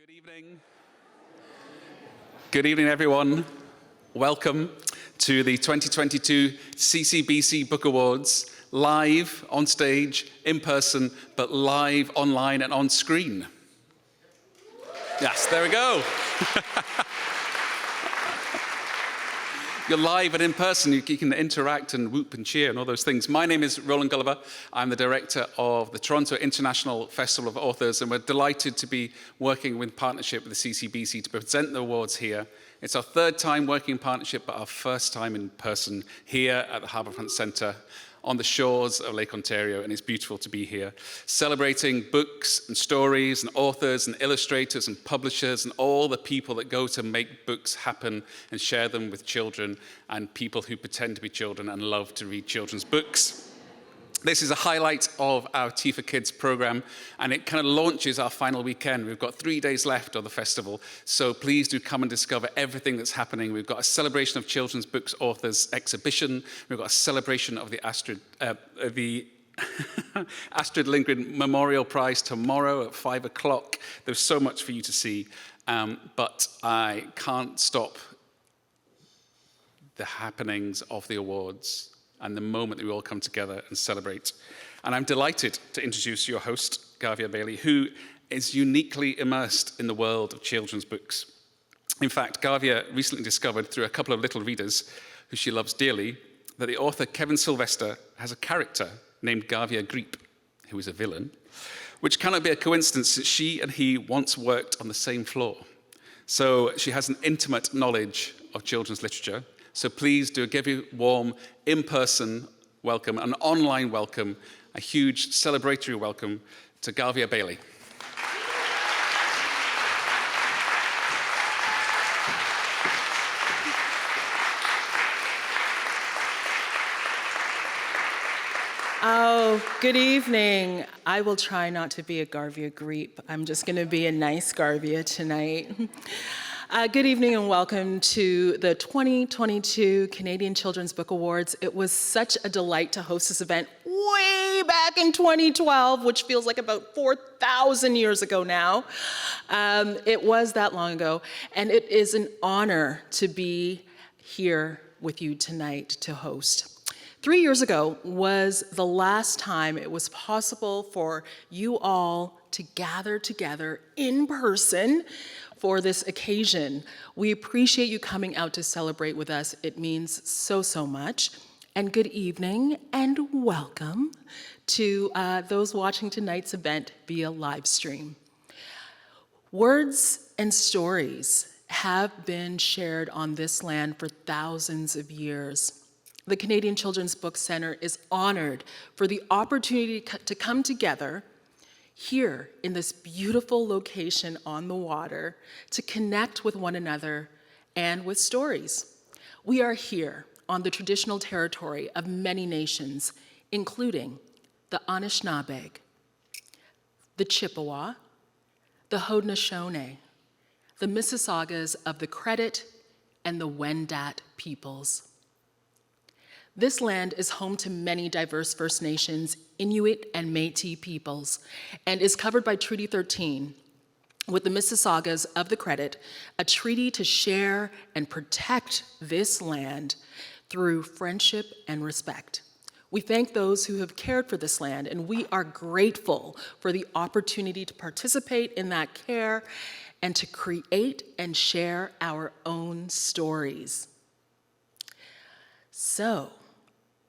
Good evening. Good evening, everyone. Welcome to the 2022 CCBC Book Awards, live on stage, in person, but live online and on screen. Yes, there we go. You're live and in person, you can interact and whoop and cheer and all those things. My name is Roland Gulliver. I'm the director of the Toronto International Festival of Authors, and we're delighted to be working in partnership with the CCBC to present the awards here. It's our third time working in partnership, but our first time in person here at the Harbourfront Centre on the shores of Lake Ontario, and it's beautiful to be here, celebrating books and stories and authors and illustrators and publishers and all the people that go to make books happen and share them with children and people who pretend to be children and love to read children's books. This is a highlight of our TIFA Kids program, and it kind of launches our final weekend. We've got 3 days left of the festival, so please do come and discover everything that's happening. We've got a celebration of children's books authors exhibition. We've got a celebration of the Astrid Lindgren Memorial Prize tomorrow at 5 o'clock. There's so much for you to see, but I can't stop the happenings of the awards and the moment that we all come together and celebrate. And I'm delighted to introduce your host, Garvia Bailey, who is uniquely immersed in the world of children's books. In fact, Garvia recently discovered through a couple of little readers who she loves dearly that the author Kevin Sylvester has a character named Garvia Gailey, who is a villain, which cannot be a coincidence since she and he once worked on the same floor. So she has an intimate knowledge of children's literature. So please do give you a warm in-person welcome, an online welcome, a huge celebratory welcome to Garvia Bailey. Oh, good evening. I will try not to be a Garvia Greep. I'm just going to be a nice Garvia tonight. Good evening and welcome to the 2022 Canadian Children's Book Awards. It was such a delight to host this event way back in 2012, which feels like about 4,000 years ago now. It was that long ago, and it is an honor to be here with you tonight to host. 3 years ago was the last time it was possible for you all to gather together in person for this occasion. We appreciate you coming out to celebrate with us. It means so, so much. And good evening and welcome to those watching tonight's event via live stream. Words and stories have been shared on this land for thousands of years. The Canadian Children's Book Centre is honored for the opportunity to come together here in this beautiful location on the water to connect with one another and with stories. We are here on the traditional territory of many nations, including the Anishinaabe, the Chippewa, the Haudenosaunee, the Mississaugas of the Credit, and the Wendat peoples. This land is home to many diverse First Nations, Inuit, and Métis peoples, and is covered by Treaty 13 with the Mississaugas of the Credit, a treaty to share and protect this land through friendship and respect. We thank those who have cared for this land, and we are grateful for the opportunity to participate in that care and to create and share our own stories. So,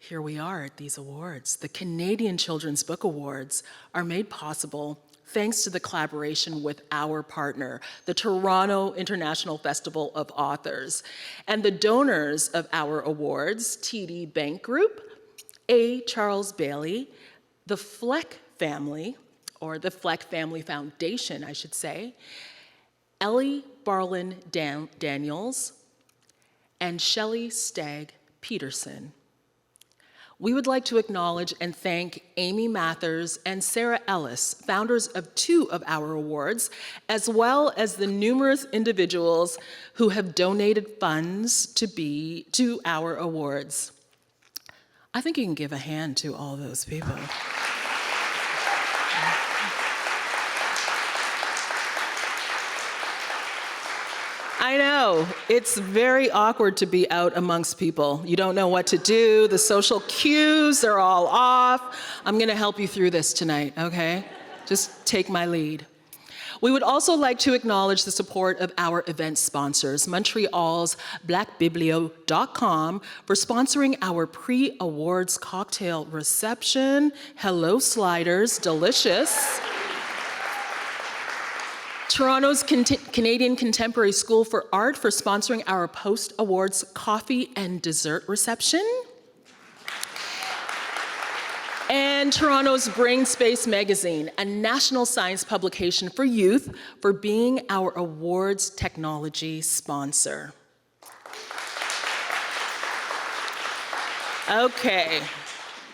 here we are at these awards. The Canadian Children's Book Awards are made possible thanks to the collaboration with our partner, the Toronto International Festival of Authors, and the donors of our awards, TD Bank Group, A. Charles Baillie, the Fleck family, or the Fleck Family Foundation, I should say, Ellie Barlin Daniels, and Shelley Stagg Peterson. We would like to acknowledge and thank Amy Mathers and Sarah Ellis, founders of 2 of our awards, as well as the numerous individuals who have donated funds to our awards. I think you can give a hand to all those people. I know. It's very awkward to be out amongst people. You don't know what to do. The social cues are all off. I'm going to help you through this tonight, okay? Just take my lead. We would also like to acknowledge the support of our event sponsors, Montreal's blackbiblio.com, for sponsoring our pre-awards cocktail reception. Hello, Sliders, delicious. Toronto's Canadian Contemporary School for Art for sponsoring our post-awards coffee and dessert reception. And Toronto's Brain Space Magazine, a national science publication for youth, for being our awards technology sponsor. Okay,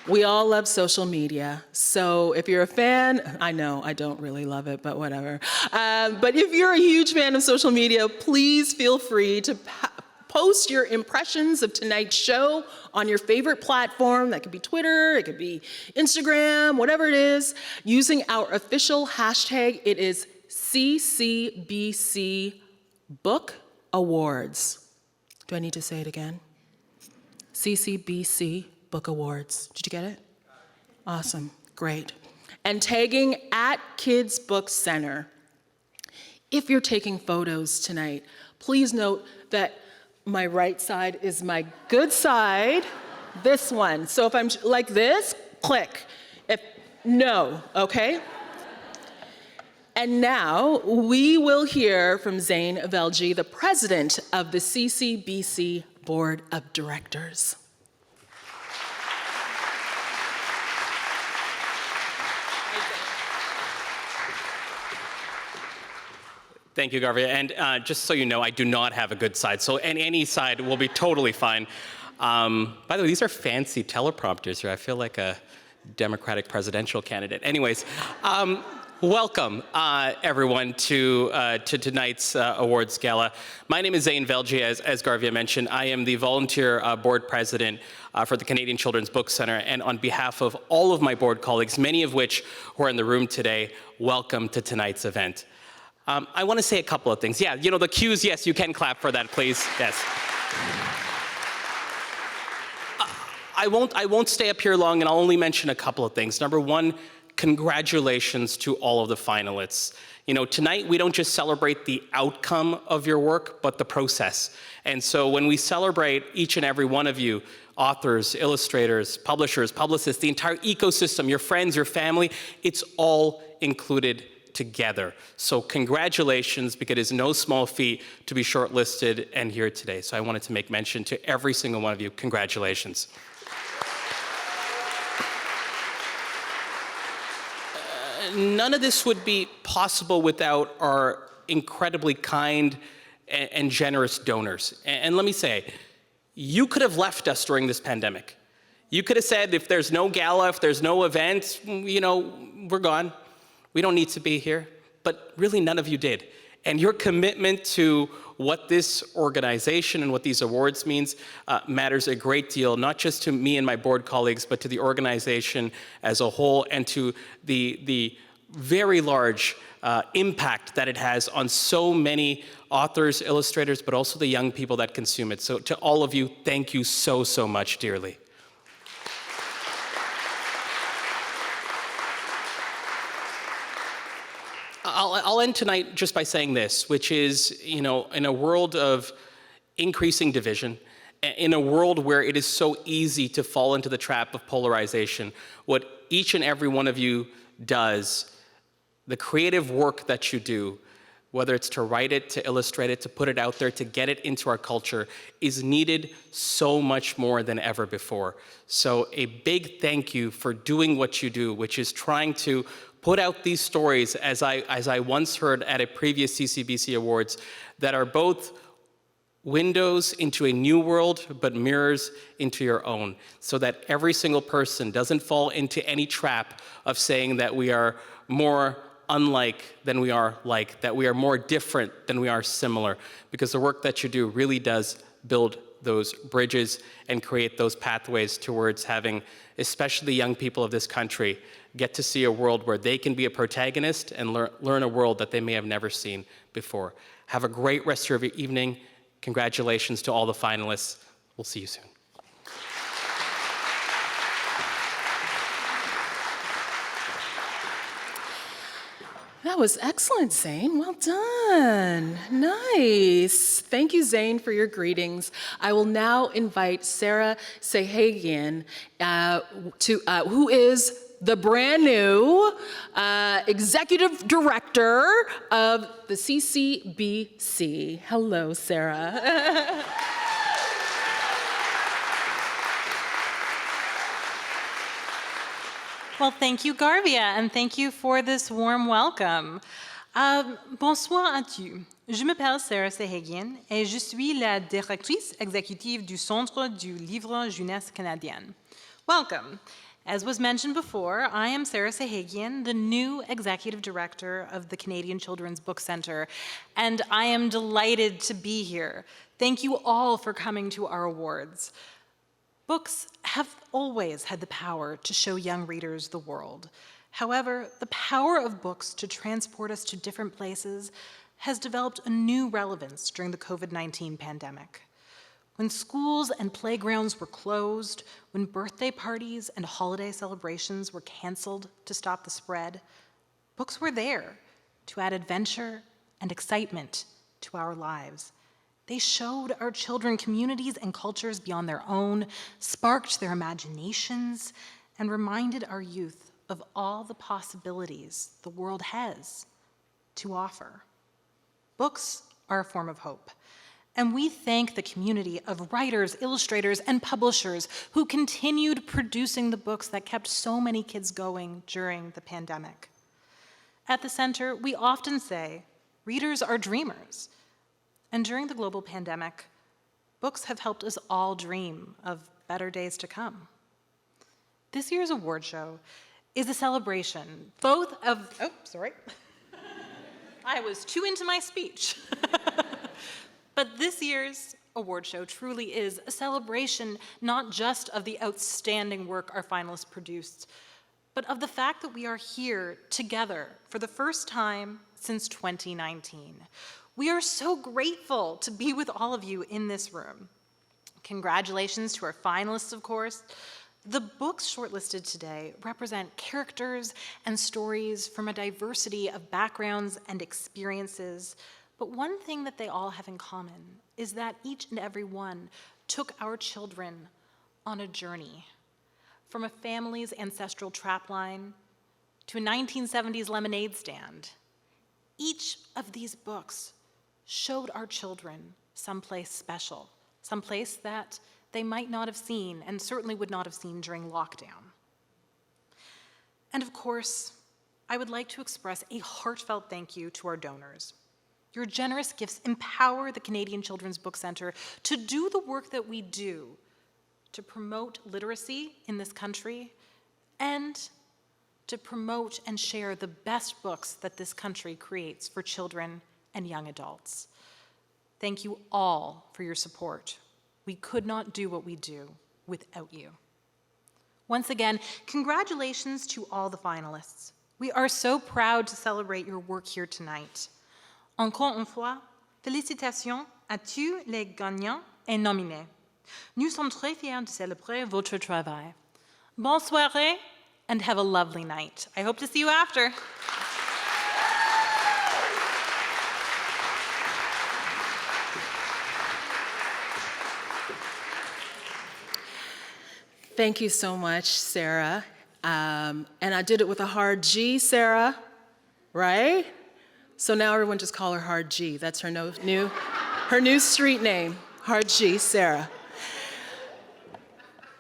we all love social media. So if you're a fan, I know I don't really love it, but whatever. But if you're a huge fan of social media, please feel free to post your impressions of tonight's show on your favorite platform. That could be Twitter, it could be Instagram, whatever it is, using our official hashtag. It is CCBC Book Awards. Do I need to say it again? CCBC Book Awards. Did you get it? Awesome, great. And tagging at Kids Book Center. If you're taking photos tonight, please note that my right side is my good side, this one. So if I'm like this, click. If no, okay? And now we will hear from Zain Velji, the president of the CCBC Board of Directors. Thank you, Garvia. And just so you know, I do not have a good side, so any side will be totally fine. By the way, these are fancy teleprompters here. I feel like a Democratic presidential candidate. Anyways, welcome, everyone, to tonight's awards gala. My name is Zain Velji, as Garvia mentioned. I am the volunteer board president for the Canadian Children's Book Center, and on behalf of all of my board colleagues, many of which who are in the room today, welcome to tonight's event. I want to say a couple of things. Yeah, you know, the cues, yes, you can clap for that, please. Yes. I won't stay up here long, and I'll only mention a couple of things. Number one, congratulations to all of the finalists. You know, tonight we don't just celebrate the outcome of your work, but the process. And so when we celebrate each and every one of you, authors, illustrators, publishers, publicists, the entire ecosystem, your friends, your family, it's all included together. So congratulations, because it is no small feat to be shortlisted and here today. So I wanted to make mention to every single one of you. Congratulations. None of this would be possible without our incredibly kind and generous donors. And let me say, you could have left us during this pandemic. You could have said, if there's no gala, if there's no event, you know, we're gone. We don't need to be here, but really none of you did. And your commitment to what this organization and what these awards means matters a great deal, not just to me and my board colleagues, but to the organization as a whole, and to the very large impact that it has on so many authors, illustrators, but also the young people that consume it. So to all of you, thank you so, so much dearly. I'll end tonight just by saying this, which is, you know, in a world of increasing division, in a world where it is so easy to fall into the trap of polarization, what each and every one of you does, the creative work that you do, whether it's to write it, to illustrate it, to put it out there, to get it into our culture, is needed so much more than ever before. So a big thank you for doing what you do, which is trying to put out these stories, as I once heard at a previous CCBC Awards, that are both windows into a new world, but mirrors into your own, so that every single person doesn't fall into any trap of saying that we are more unlike than we are like, that we are more different than we are similar, because the work that you do really does build those bridges and create those pathways towards having, especially young people of this country, get to see a world where they can be a protagonist and learn a world that they may have never seen before. Have a great rest of your evening. Congratulations to all the finalists. We'll see you soon. That was excellent, Zain. Well done. Nice. Thank you, Zain, for your greetings. I will now invite Sarah Sahagian, who is the brand new executive director of the CCBC. Hello, Sarah. Well, thank you, Garvia, and thank you for this warm welcome. Bonsoir à tous. Je m'appelle Sarah Sahagian et je suis la directrice exécutive du Centre du Livre Jeunesse Canadienne. Welcome. As was mentioned before, I am Sarah Sahagian, the new executive director of the Canadian Children's Book Centre, and I am delighted to be here. Thank you all for coming to our awards. Books have always had the power to show young readers the world. However, the power of books to transport us to different places has developed a new relevance during the COVID-19 pandemic. When schools and playgrounds were closed, when birthday parties and holiday celebrations were canceled to stop the spread, books were there to add adventure and excitement to our lives. They showed our children communities and cultures beyond their own, sparked their imaginations, and reminded our youth of all the possibilities the world has to offer. Books are a form of hope, and we thank the community of writers, illustrators, and publishers who continued producing the books that kept so many kids going during the pandemic. At the center, we often say, readers are dreamers. And during the global pandemic, books have helped us all dream of better days to come. This year's award show is a celebration both of, I was too into my speech. But this year's award show truly is a celebration not just of the outstanding work our finalists produced, but of the fact that we are here together for the first time since 2019. We are so grateful to be with all of you in this room. Congratulations to our finalists, of course. The books shortlisted today represent characters and stories from a diversity of backgrounds and experiences, but one thing that they all have in common is that each and every one took our children on a journey, from a family's ancestral trapline to a 1970s lemonade stand. Each of these books showed our children someplace special, someplace that they might not have seen and certainly would not have seen during lockdown. And of course, I would like to express a heartfelt thank you to our donors. Your generous gifts empower the Canadian Children's Book Centre to do the work that we do to promote literacy in this country and to promote and share the best books that this country creates for children and young adults. Thank you all for your support. We could not do what we do without you. Once again, congratulations to all the finalists. We are so proud to celebrate your work here tonight. Encore une fois, félicitations à tous les gagnants et nominés. Nous sommes très fiers de célébrer votre travail. Bonne soirée and have a lovely night. I hope to see you after. Thank you so much, Sarah. And I did it with a hard G, Sarah, right? So now everyone just call her Hard G. That's her new street name, Hard G, Sarah.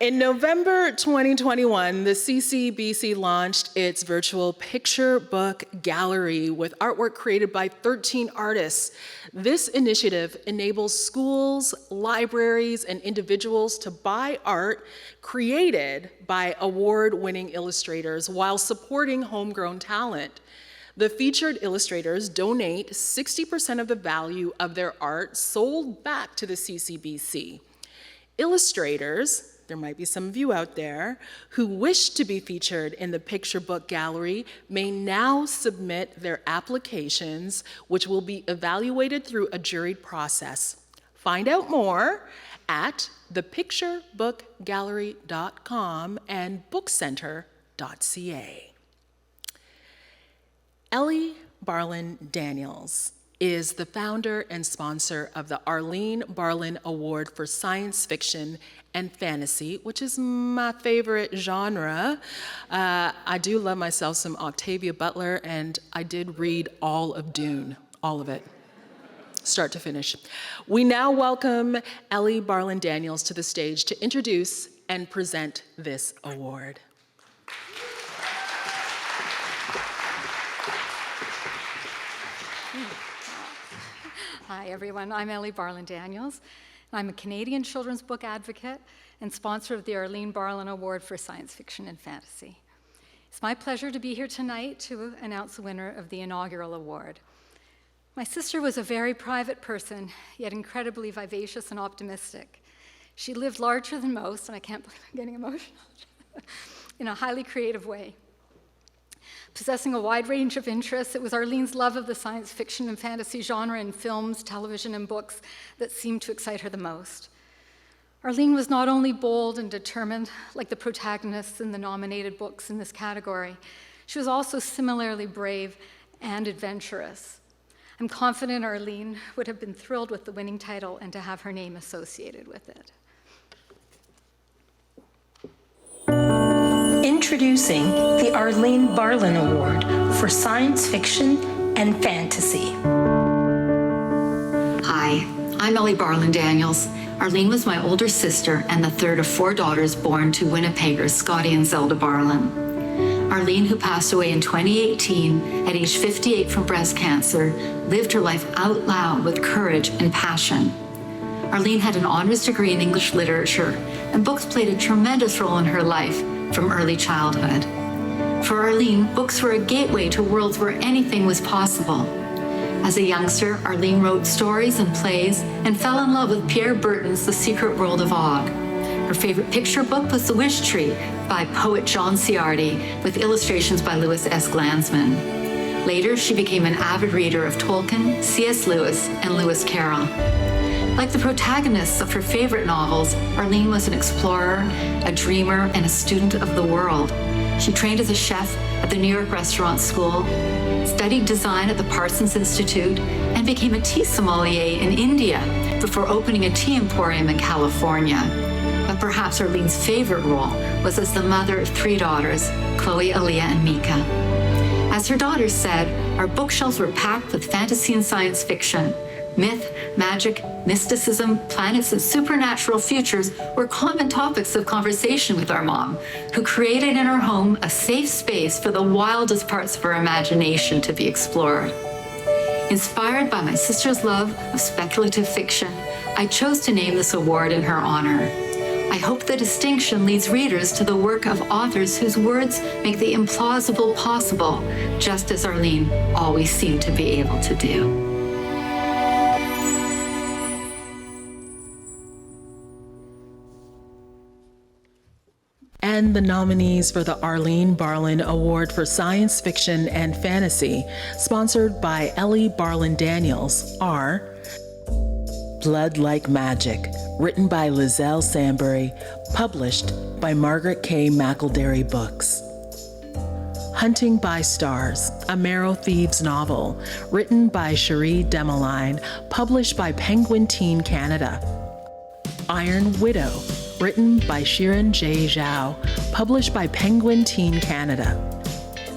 In November 2021, the CCBC launched its virtual picture book gallery with artwork created by 13 artists. This initiative enables schools, libraries, and individuals to buy art created by award-winning illustrators while supporting homegrown talent. The featured illustrators donate 60% of the value of their art sold back to the CCBC. Illustrators there might be some of you out there, who wish to be featured in the Picture Book Gallery may now submit their applications, which will be evaluated through a juried process. Find out more at thepicturebookgallery.com and bookcenter.ca. Ellie Barlin Daniels is the founder and sponsor of the Arlene Barlin Award for Science Fiction and Fantasy, which is my favorite genre. I do love myself some Octavia Butler, and I did read all of Dune, all of it, start to finish. We now welcome Ellie Barlin Daniels to the stage to introduce and present this award. Hi, everyone. I'm Ellie Barlin Daniels. I'm a Canadian children's book advocate and sponsor of the Arlene Barlin Award for Science Fiction and Fantasy. It's my pleasure to be here tonight to announce the winner of the inaugural award. My sister was a very private person, yet incredibly vivacious and optimistic. She lived larger than most, and I can't believe I'm getting emotional, in a highly creative way. Possessing a wide range of interests, it was Arlene's love of the science fiction and fantasy genre in films, television, and books that seemed to excite her the most. Arlene was not only bold and determined, like the protagonists in the nominated books in this category, she was also similarly brave and adventurous. I'm confident Arlene would have been thrilled with the winning title and to have her name associated with it. Introducing the Arlene Barlin Award for Science Fiction and Fantasy. Hi, I'm Ellie Barlin Daniels. Arlene was my older sister and the third of 4 daughters born to Winnipeggers, Scotty and Zelda Barlin. Arlene, who passed away in 2018 at age 58 from breast cancer, lived her life out loud with courage and passion. Arlene had an honors degree in English literature, and books played a tremendous role in her life from early childhood. For Arlene, books were a gateway to worlds where anything was possible. As a youngster, Arlene wrote stories and plays and fell in love with Pierre Berton's The Secret World of Og. Her favorite picture book was The Wish Tree by poet John Ciardi, with illustrations by Louis S. Glanzman. Later, she became an avid reader of Tolkien, C.S. Lewis, and Lewis Carroll. Like the protagonists of her favorite novels, Arlene was an explorer, a dreamer, and a student of the world. She trained as a chef at the New York Restaurant School, studied design at the Parsons Institute, and became a tea sommelier in India before opening a tea emporium in California. But perhaps Arlene's favorite role was as the mother of 3 daughters, Chloe, Aaliyah, and Mika. As her daughters said, our bookshelves were packed with fantasy and science fiction. Myth, magic, mysticism, planets, and supernatural futures were common topics of conversation with our mom, who created in her home a safe space for the wildest parts of her imagination to be explored. Inspired by my sister's love of speculative fiction, I chose to name this award in her honor. I hope the distinction leads readers to the work of authors whose words make the implausible possible, just as Arlene always seemed to be able to do. And the nominees for the Arlene Barlin Award for Science Fiction and Fantasy, sponsored by Ellie Barlin Daniels, are Blood Like Magic, written by Lizelle Sambury, published by Margaret K. McElderry Books. Hunting by Stars, a Marrow Thieves novel, written by Cherie Demeline, published by Penguin Teen Canada. Iron Widow, written by Shirin J. Zhao, published by Penguin Teen Canada.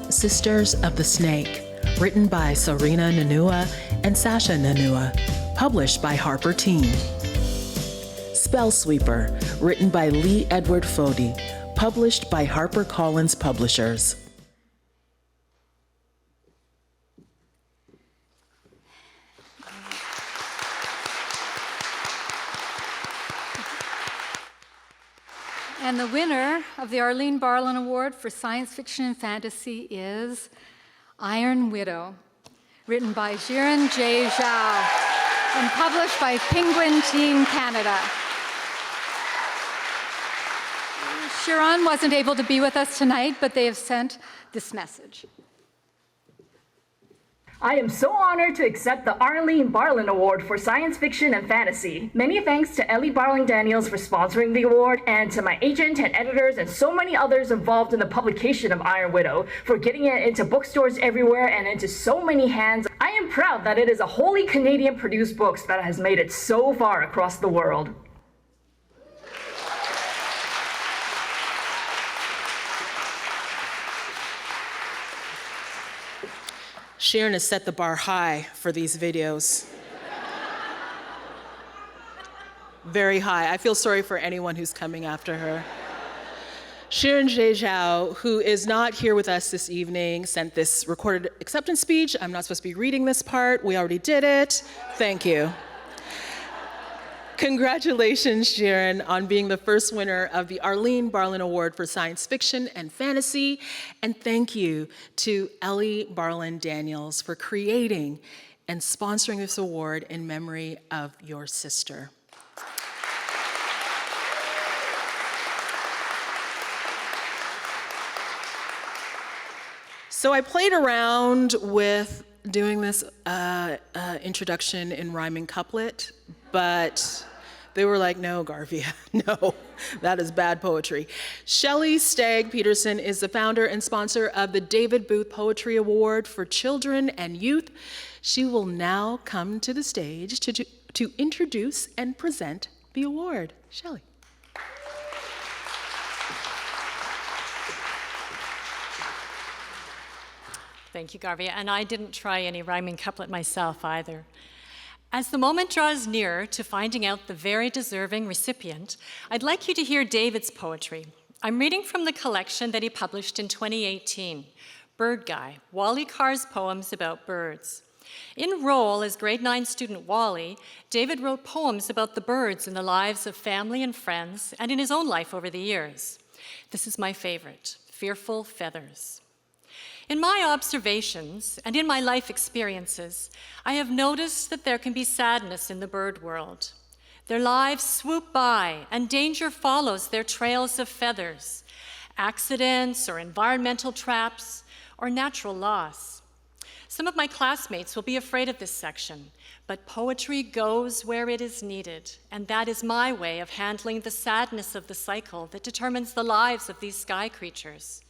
Sisters of the Snake, written by Sarina Nanua and Sasha Nanua, published by Harper Teen. Spellsweeper, written by Lee Edward Fody, published by HarperCollins Publishers. And the winner of the Arlene Barlin Award for Science Fiction and Fantasy is Iron Widow, written by Shirin J. Zhao and published by Penguin Teen Canada. Sharon wasn't able to be with us tonight, but they have sent this message. I am so honored to accept the Arlene Barlin Award for Science Fiction and Fantasy. Many thanks to Ellie Barlin Daniels for sponsoring the award, and to my agent and editors and so many others involved in the publication of Iron Widow for getting it into bookstores everywhere and into so many hands. I am proud that it is a wholly Canadian-produced book that has made it so far across the world. Sharon has set the bar high for these videos. Very high. I feel sorry for anyone who's coming after her. Sharon Zhejiao, who is not here with us this evening, sent this recorded acceptance speech. I'm not supposed to be reading this part. We already did it. Thank you. Congratulations, Sharon, on being the first winner of the Arlene Barlin Award for Science Fiction and Fantasy. And thank you to Ellie Barlin Daniels for creating and sponsoring this award in memory of your sister. So I played around with doing this introduction in rhyming couplet, but they were like, no, Garvia, no, that is bad poetry. Shelley Stagg Peterson is the founder and sponsor of the David Booth Poetry Award for Children and Youth. She will now come to the stage to introduce and present the award. Shelley. Thank you, Garvia. And I didn't try any rhyming couplet myself either. As the moment draws nearer to finding out the very deserving recipient, I'd like you to hear David's poetry. I'm reading from the collection that he published in 2018, Bird Guy, Wally Carr's poems about birds. In role as grade 9 student Wally, David wrote poems about the birds in the lives of family and friends and in his own life over the years. This is my favorite, Fearful Feathers. In my observations and in my life experiences, I have noticed that there can be sadness in the bird world. Their lives swoop by and danger follows their trails of feathers, accidents or environmental traps or natural loss. Some of my classmates will be afraid of this section, but poetry goes where it is needed, and that is my way of handling the sadness of the cycle that determines the lives of these sky creatures.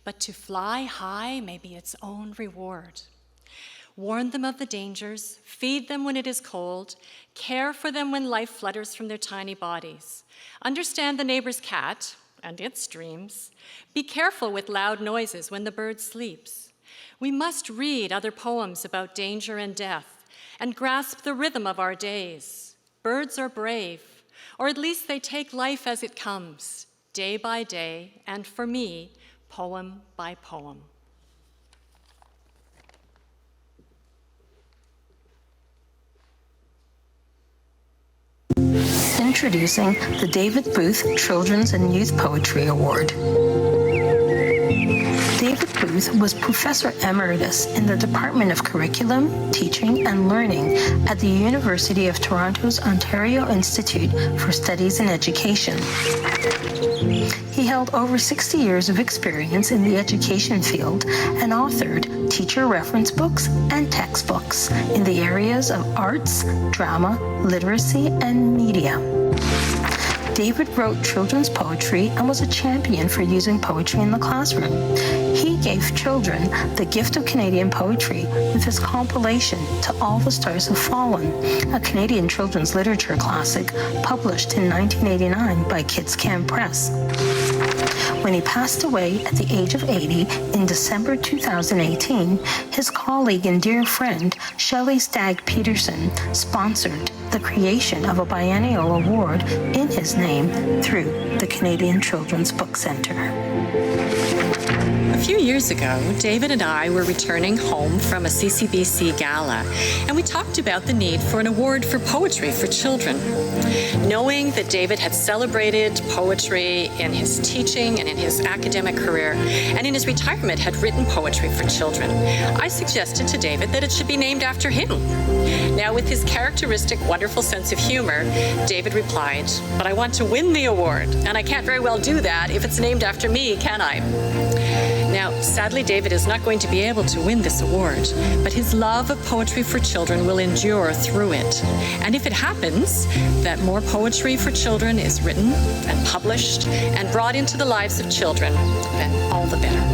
But to fly high may be its own reward. Warn them of the dangers, feed them when it is cold, care for them when life flutters from their tiny bodies. Understand the neighbor's cat and its dreams. Be careful with loud noises when the bird sleeps. We must read other poems about danger and death and grasp the rhythm of our days. Birds are brave, or at least they take life as it comes, day by day, and for me, poem by poem. Introducing the David Booth Children's and Youth Poetry Award. David Booth was Professor Emeritus in the Department of Curriculum, Teaching and Learning at the University of Toronto's Ontario Institute for Studies in Education. He held over 60 years of experience in the education field and authored teacher reference books and textbooks in the areas of arts, drama, literacy, and media. David wrote children's poetry and was a champion for using poetry in the classroom. He gave children the gift of Canadian poetry with his compilation To All the Stars Have Fallen, a Canadian children's literature classic published in 1989 by Kids Can Press. When he passed away at the age of 80 in December 2018, his colleague and dear friend, Shelley Stagg Peterson, sponsored the creation of a biennial award in his name through the Canadian Children's Book Centre. few years ago, David and I were returning home from a CCBC gala, and we talked about the need for an award for poetry for children. Knowing that David had celebrated poetry in his teaching and in his academic career, and in his retirement had written poetry for children, I suggested to David that it should be named after him. Now, with his characteristic wonderful sense of humor, David replied, "But I want to win the award, and I can't very well do that if it's named after me, can I?" Now, sadly, David is not going to be able to win this award, but his love of poetry for children will endure through it. And if it happens that more poetry for children is written and published and brought into the lives of children, then all the better.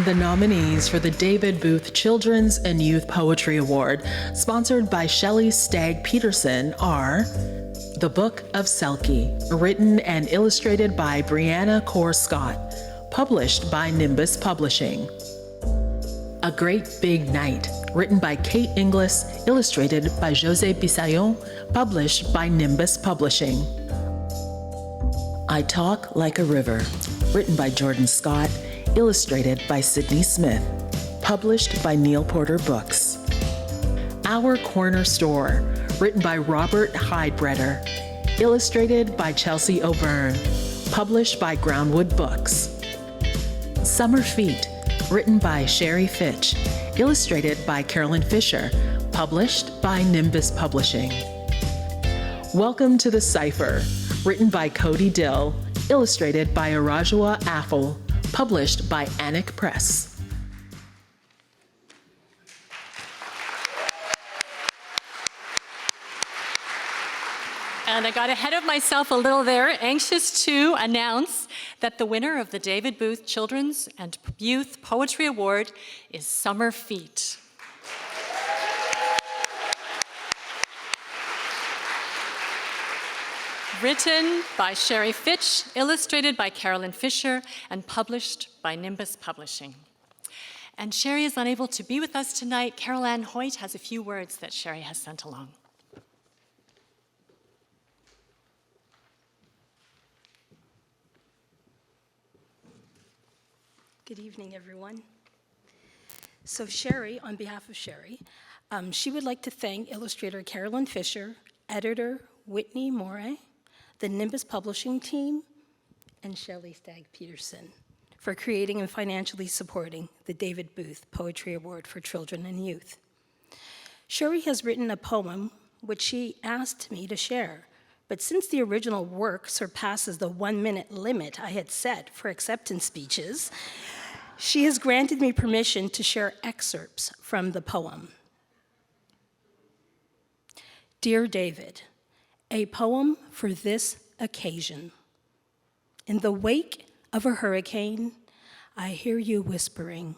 The nominees for the David Booth Children's and Youth Poetry Award, sponsored by Shelley Stagg Peterson, are The Book of Selkie, written and illustrated by Brianna Core Scott, published by Nimbus Publishing. A Great Big Night, written by Kate Inglis, illustrated by José Bisaillon, published by Nimbus Publishing. I Talk Like a River, written by Jordan Scott, illustrated by Sydney Smith, published by Neil Porter Books. Our Corner Store, written by Robert Heidbreder, illustrated by Chelsea O'Byrne, published by Groundwood Books. Summer Feet, written by Sherry Fitch, illustrated by Carolyn Fisher, published by Nimbus Publishing. Welcome to the Cipher, written by Cody Dill, illustrated by Arajua Affle, published by Anik Press. And I got ahead of myself a little there, anxious to announce that the winner of the David Booth Children's and Youth Poetry Award is Summer Feet. Written by Sherry Fitch, illustrated by Carolyn Fisher, and published by Nimbus Publishing. And Sherry is unable to be with us tonight. Carol Ann Hoyt has a few words that Sherry has sent along. Good evening, everyone. So Sherry, on behalf of Sherry, she would like to thank illustrator Carolyn Fisher, editor Whitney Moray, the Nimbus Publishing team, and Shelley Stagg Peterson for creating and financially supporting the David Booth Poetry Award for Children and Youth. Sherry has written a poem which she asked me to share, but since the original work surpasses the 1-minute limit I had set for acceptance speeches, she has granted me permission to share excerpts from the poem. Dear David, a poem for this occasion. In the wake of a hurricane, I hear you whispering,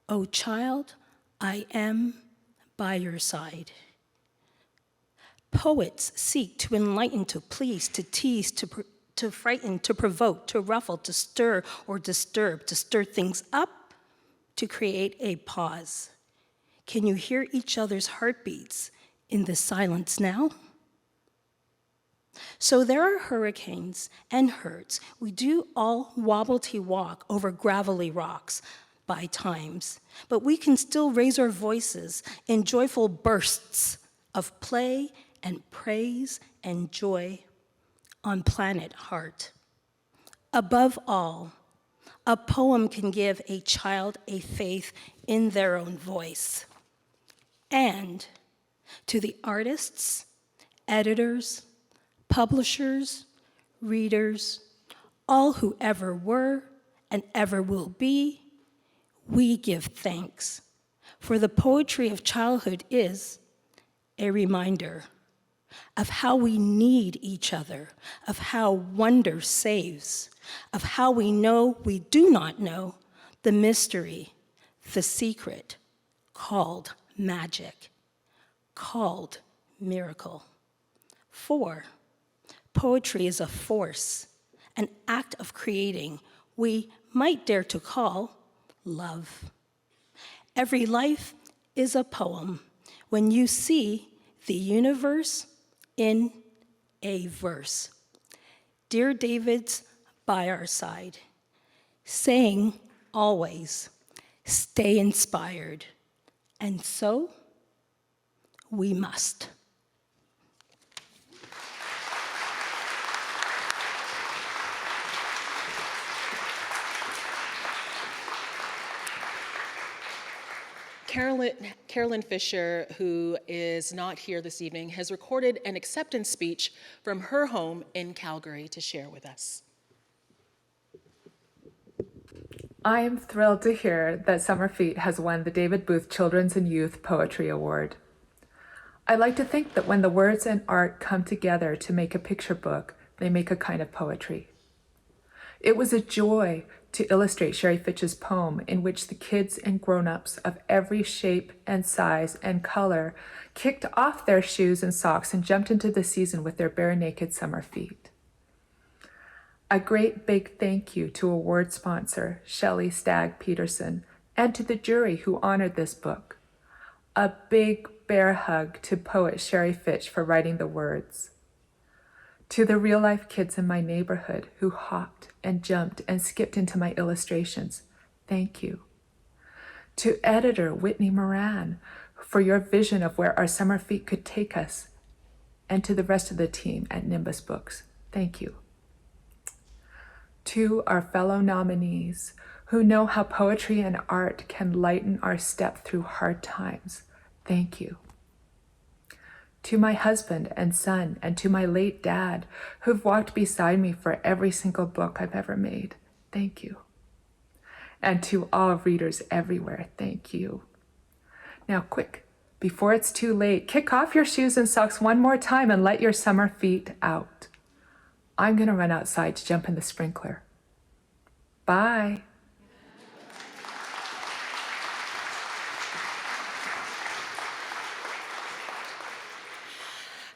"Oh child, I am by your side." Poets seek to enlighten, to please, to tease, to frighten, to provoke, to ruffle, to stir or disturb, to stir things up, to create a pause. Can you hear each other's heartbeats in the silence now? So there are hurricanes and hurts. We do all wobble-te-walk over gravelly rocks by times, but we can still raise our voices in joyful bursts of play and praise and joy on planet Heart. Above all, a poem can give a child a faith in their own voice. And to the artists, editors, publishers, readers, all who ever were and ever will be, we give thanks. For the poetry of childhood is a reminder of how we need each other, of how wonder saves, of how we know we do not know the mystery, the secret, called magic, called miracle. For Poetry is a force, an act of creating we might dare to call love. Every life is a poem when you see the universe in a verse. Dear David's by our side, saying always, stay inspired. And so, we must. Carolyn Fisher, who is not here this evening, has recorded an acceptance speech from her home in Calgary to share with us. I am thrilled to hear that Summer Feet has won the David Booth Children's and Youth Poetry Award. I like to think that when the words and art come together to make a picture book, they make a kind of poetry. It was a joy to illustrate Sherry Fitch's poem, in which the kids and grown-ups of every shape and size and color kicked off their shoes and socks and jumped into the season with their bare naked summer feet. A great big thank you to award sponsor Shelley Stagg Peterson and to the jury who honored this book. A big bear hug to poet Sherry Fitch for writing the words. To the real-life kids in my neighborhood who hopped and jumped and skipped into my illustrations, thank you. To editor Whitney Moran for your vision of where our summer feet could take us, and to the rest of the team at Nimbus Books, thank you. To our fellow nominees who know how poetry and art can lighten our step through hard times, thank you. To my husband and son, and to my late dad, who've walked beside me for every single book I've ever made, thank you. And to all readers everywhere, thank you. Now quick, before it's too late, kick off your shoes and socks one more time and let your summer feet out. I'm gonna run outside to jump in the sprinkler. Bye.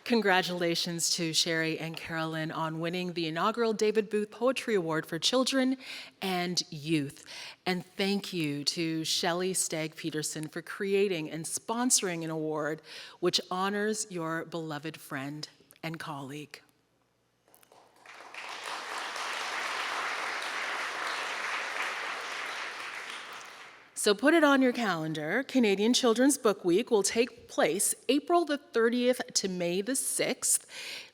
Congratulations to Sherry and Carolyn on winning the inaugural David Booth Poetry Award for Children and Youth. And thank you to Shelley Stagg Peterson for creating and sponsoring an award which honors your beloved friend and colleague. So put it on your calendar. Canadian Children's Book Week will take place April the 30th to May the 6th,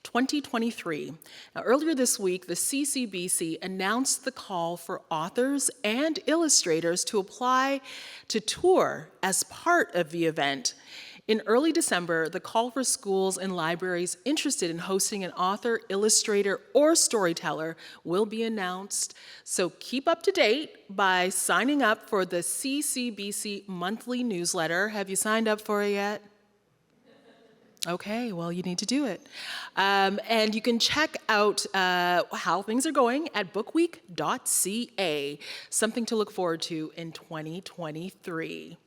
2023. Now, earlier this week, the CCBC announced the call for authors and illustrators to apply to tour as part of the event. In early December, the call for schools and libraries interested in hosting an author, illustrator, or storyteller will be announced. So keep up to date by signing up for the CCBC monthly newsletter. Have you signed up for it yet? Okay, well, you need to do it. And you can check out how things are going at bookweek.ca, something to look forward to in 2023.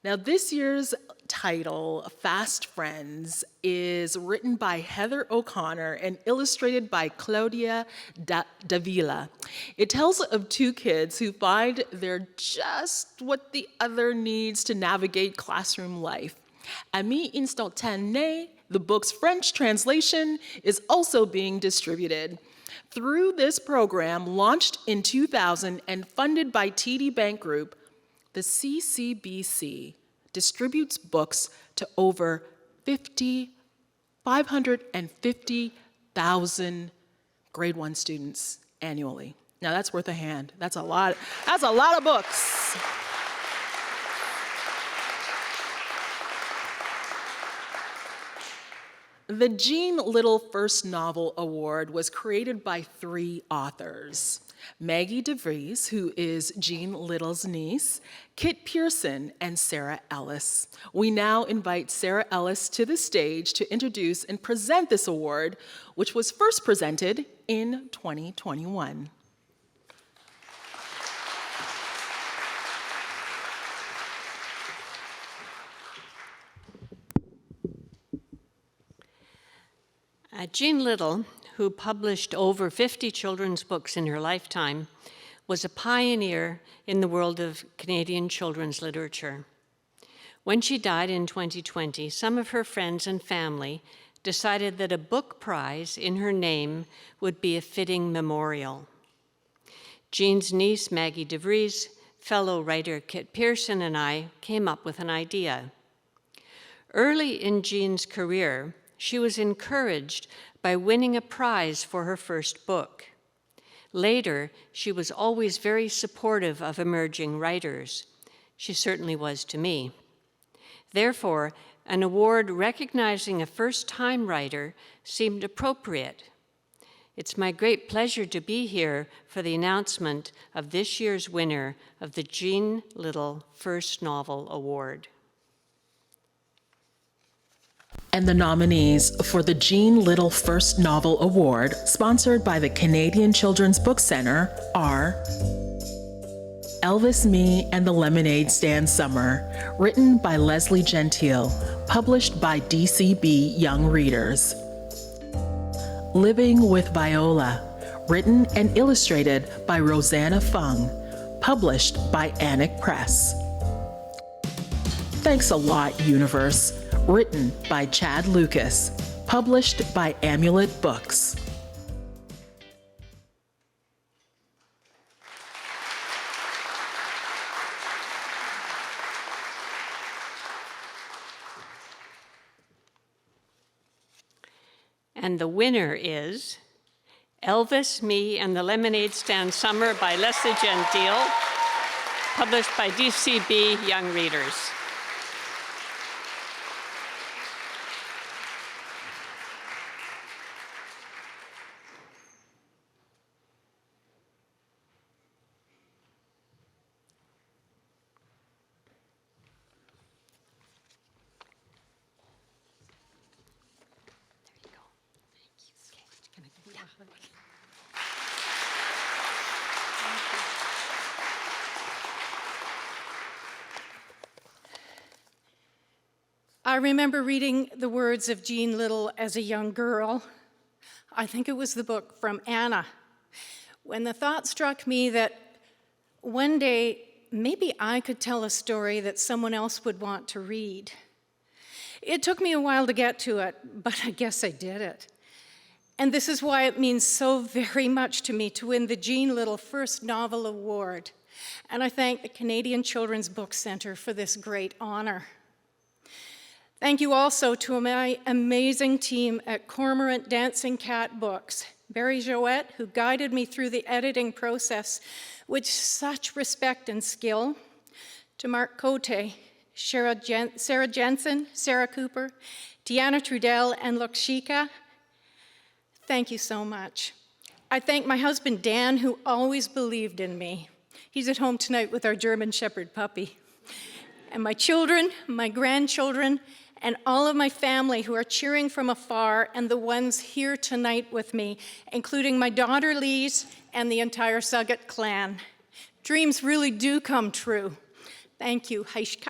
Now, this year's title, Fast Friends, is written by Heather O'Connor and illustrated by Claudia Davila. It tells of two kids who find they're just what the other needs to navigate classroom life. Amis Instantanés, the book's French translation, is also being distributed. Through this program, launched in 2000 and funded by TD Bank Group, the CCBC distributes books to over 550,000 grade 1 students annually. Now that's worth a hand. That's a lot of books. The Jean Little First Novel Award was created by 3 authors: Maggie DeVries, who is Jean Little's niece, Kit Pearson, and Sarah Ellis. We now invite Sarah Ellis to the stage to introduce and present this award, which was first presented in 2021. Jean Little, who published over 50 children's books in her lifetime, was a pioneer in the world of Canadian children's literature. When she died in 2020, some of her friends and family decided that a book prize in her name would be a fitting memorial. Jean's niece, Maggie DeVries, fellow writer Kit Pearson, and I came up with an idea. Early in Jean's career, she was encouraged by winning a prize for her first book. Later, she was always very supportive of emerging writers. She certainly was to me. Therefore, an award recognizing a first-time writer seemed appropriate. It's my great pleasure to be here for the announcement of this year's winner of the Jean Little First Novel Award. And the nominees for the Jean Little First Novel Award, sponsored by the Canadian Children's Book Centre, are Elvis, Me, and the Lemonade Stand Summer, written by Leslie Gentile, published by DCB Young Readers. Living with Viola, written and illustrated by Rosanna Fung, published by Anik Press. Thanks a Lot, Universe, written by Chad Lucas, published by Amulet Books. And the winner is Elvis, Me, and the Lemonade Stand Summer by Leslie Gentile, published by DCB Young Readers. I remember reading the words of Jean Little as a young girl. I think it was the book From Anna, when the thought struck me that one day maybe I could tell a story that someone else would want to read. It took me a while to get to it, but I guess I did it. And this is why it means so very much to me to win the Jean Little First Novel Award. And I thank the Canadian Children's Book Centre for this great honor. Thank you also to my amazing team at Cormorant Dancing Cat Books, Barry Joette, who guided me through the editing process with such respect and skill, to Mark Cote, Sarah Jensen, Sarah Cooper, Tiana Trudell, and Lokshika. Thank you so much. I thank my husband, Dan, who always believed in me. He's at home tonight with our German Shepherd puppy. And my children, my grandchildren, and all of my family who are cheering from afar, and the ones here tonight with me, including my daughter Lise and the entire Suggett clan. Dreams really do come true. Thank you, Haishka.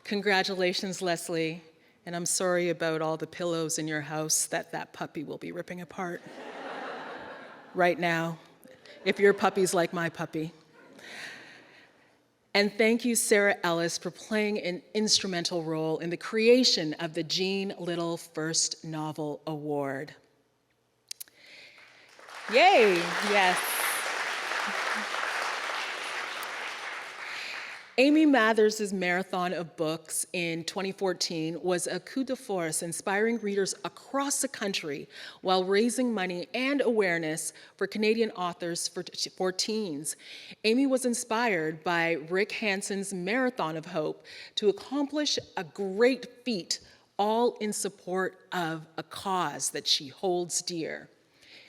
Congratulations, Leslie. And I'm sorry about all the pillows in your house that puppy will be ripping apart right now, if your puppy's like my puppy. And thank you, Sarah Ellis, for playing an instrumental role in the creation of the Jean Little First Novel Award. Yay, yes. Amy Mathers' marathon of books in 2014 was a coup de force, inspiring readers across the country while raising money and awareness for Canadian authors for teens. Amy was inspired by Rick Hansen's Marathon of Hope to accomplish a great feat, all in support of a cause that she holds dear.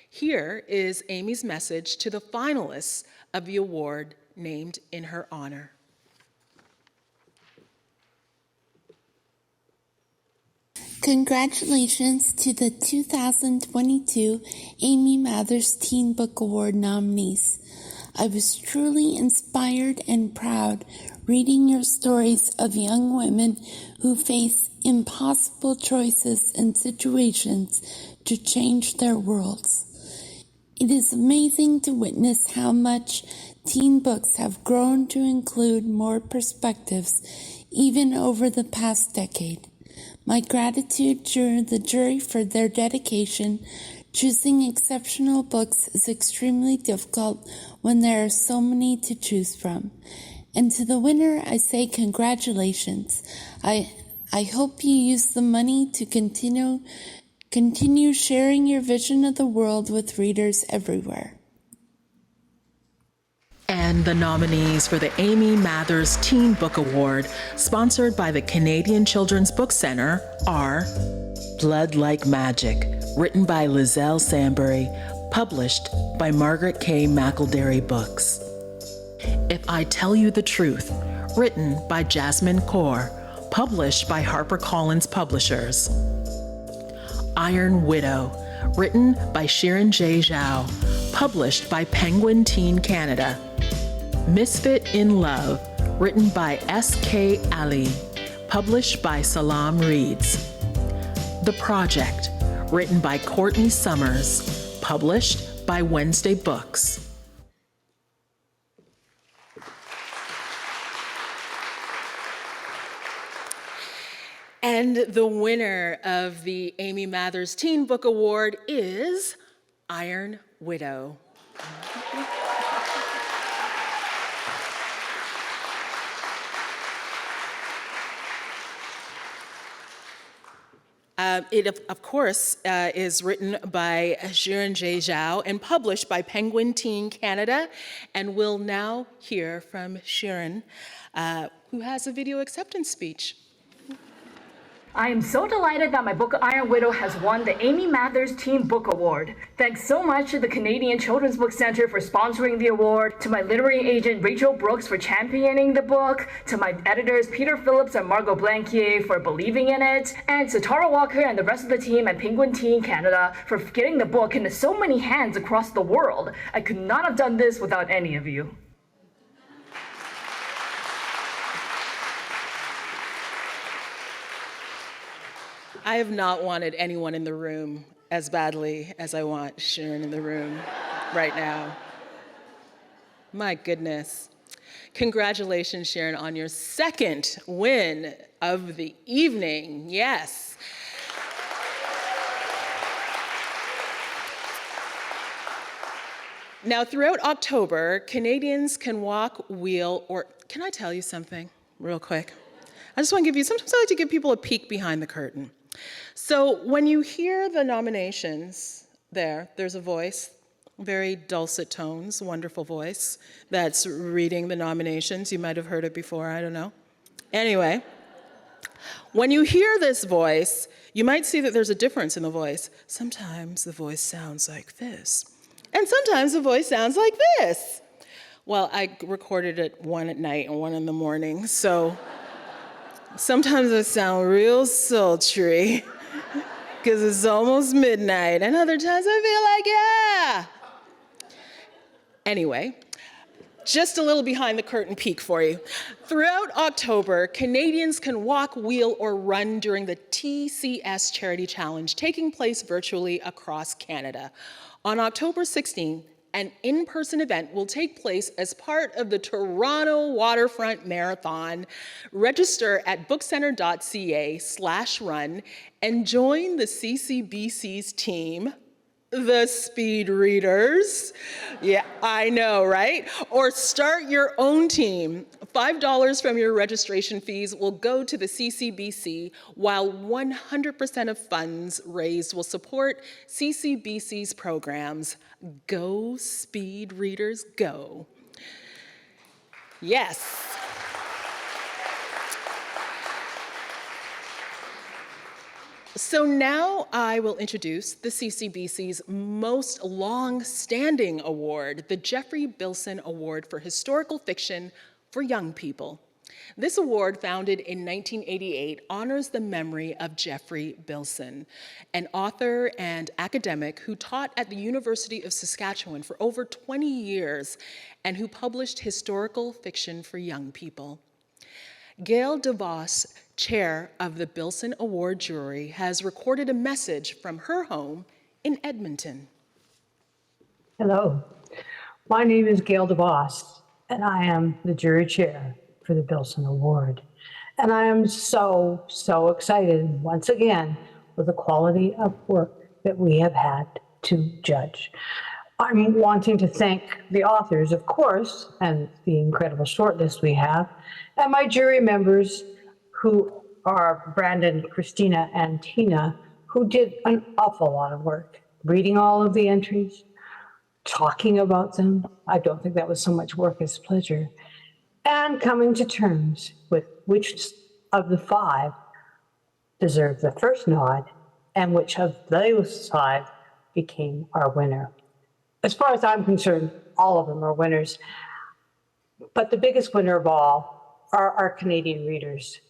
Here is Amy's message to the finalists of the award named in her honor. Congratulations to the 2022 Amy Mathers Teen Book Award nominees. I was truly inspired and proud reading your stories of young women who face impossible choices and situations to change their worlds. It is amazing to witness how much teen books have grown to include more perspectives even over the past decade. My gratitude to the jury for their dedication. Choosing exceptional books is extremely difficult when there are so many to choose from. And to the winner, I say congratulations. I hope you use the money to continue sharing your vision of the world with readers everywhere. And the nominees for the Amy Mathers Teen Book Award, sponsored by the Canadian Children's Book Centre, are Blood Like Magic, written by Lizelle Sambury, published by Margaret K. McElderry Books. If I Tell You the Truth, written by Jasmine Kaur, published by HarperCollins Publishers. Iron Widow, written by Shirin J. Zhao, published by Penguin Teen Canada. Misfit in Love, written by S.K. Ali, published by Salam Reads. The Project, written by Courtney Summers, published by Wednesday Books. And the winner of the Amy Mathers Teen Book Award is Iron Widow. It, of course, is written by Shirin J. Zhao and published by Penguin Teen Canada. And we'll now hear from Shirin, who has a video acceptance speech. I am so delighted that my book Iron Widow has won the Amy Mathers Teen Book Award. Thanks so much to the Canadian Children's Book Centre for sponsoring the award, to my literary agent Rachel Brooks for championing the book, to my editors Peter Phillips and Margot Blanquier for believing in it, and to Tara Walker and the rest of the team at Penguin Teen Canada for getting the book into so many hands across the world. I could not have done this without any of you. I have not wanted anyone in the room as badly as I want Shirin in the room right now. My goodness. Congratulations, Shirin, on your second win of the evening. Yes. Now, throughout October, Canadians can walk, wheel, or can I tell you something real quick? I just want to give you, sometimes I like to give people a peek behind the curtain. So when you hear the nominations there's a voice, very dulcet tones, wonderful voice, that's reading the nominations. You might have heard it before, I don't know. Anyway, when you hear this voice, you might see that there's a difference in the voice. Sometimes the voice sounds like this, and sometimes the voice sounds like this. Well, I recorded it 1 at night and 1 in the morning, so sometimes I sound real sultry because it's almost midnight, and other times I feel like, yeah. Anyway, just a little behind the curtain peek for you. Throughout October, Canadians can walk, wheel, or run during the TCS Charity Challenge, taking place virtually across Canada. On October 16th, an in-person event will take place as part of the Toronto Waterfront Marathon. Register at bookcentre.ca/run and join the CCBC's team, the Speed Readers. Yeah, I know, right? Or start your own team. $5 from your registration fees will go to the CCBC, while 100% of funds raised will support CCBC's programs. Go, Speed Readers, go. Yes. So now I will introduce the CCBC's most long-standing award, the Geoffrey Bilson Award for Historical Fiction for Young People. This award, founded in 1988, honors the memory of Geoffrey Bilson, an author and academic who taught at the University of Saskatchewan for over 20 years and who published historical fiction for young people. Gail DeVos, chair of the Bilson Award jury, has recorded a message from her home in Edmonton. Hello, my name is Gail DeVos, and I am the jury chair for the Bilson Award. And I am so excited once again with the quality of work that we have had to judge. I'm wanting to thank the authors, of course, and the incredible shortlist we have, and my jury members who are Brandon, Christina, and Tina, who did an awful lot of work, reading all of the entries, talking about them. I don't think that was so much work as pleasure. And coming to terms with which of the 5 deserved the first nod and which of those 5 became our winner. As far as I'm concerned, all of them are winners. But the biggest winner of all are our Canadian readers,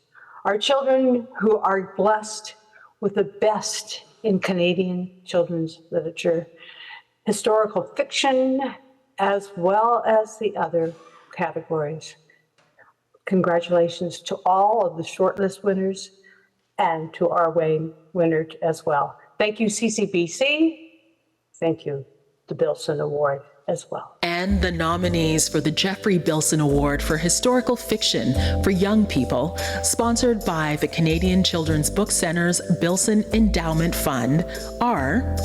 our children who are blessed with the best in Canadian children's literature, historical fiction, as well as the other categories. Congratulations to all of the shortlist winners and to our winner as well. Thank you, CCBC. Thank you, the Bilson Award as well. And the nominees for the Geoffrey Bilson Award for Historical Fiction for Young People, sponsored by the Canadian Children's Book Centre's Bilson Endowment Fund, are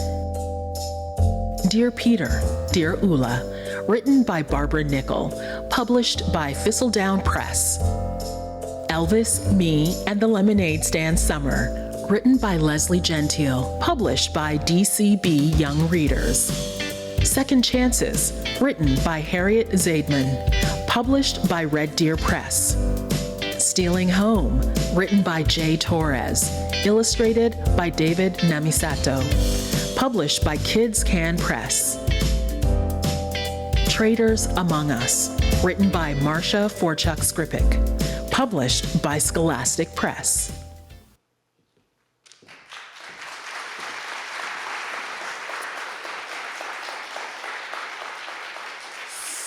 Dear Peter, Dear Ula, written by Barbara Nickel, published by Thistledown Press. Elvis, Me, and the Lemonade Stand Summer, written by Leslie Gentile, published by DCB Young Readers. Second Chances, written by Harriet Zaidman, published by Red Deer Press. Stealing Home, written by Jay Torres, illustrated by David Namisato, published by Kids Can Press. Traitors Among Us, written by Marcia Forchuk-Skripik, published by Scholastic Press.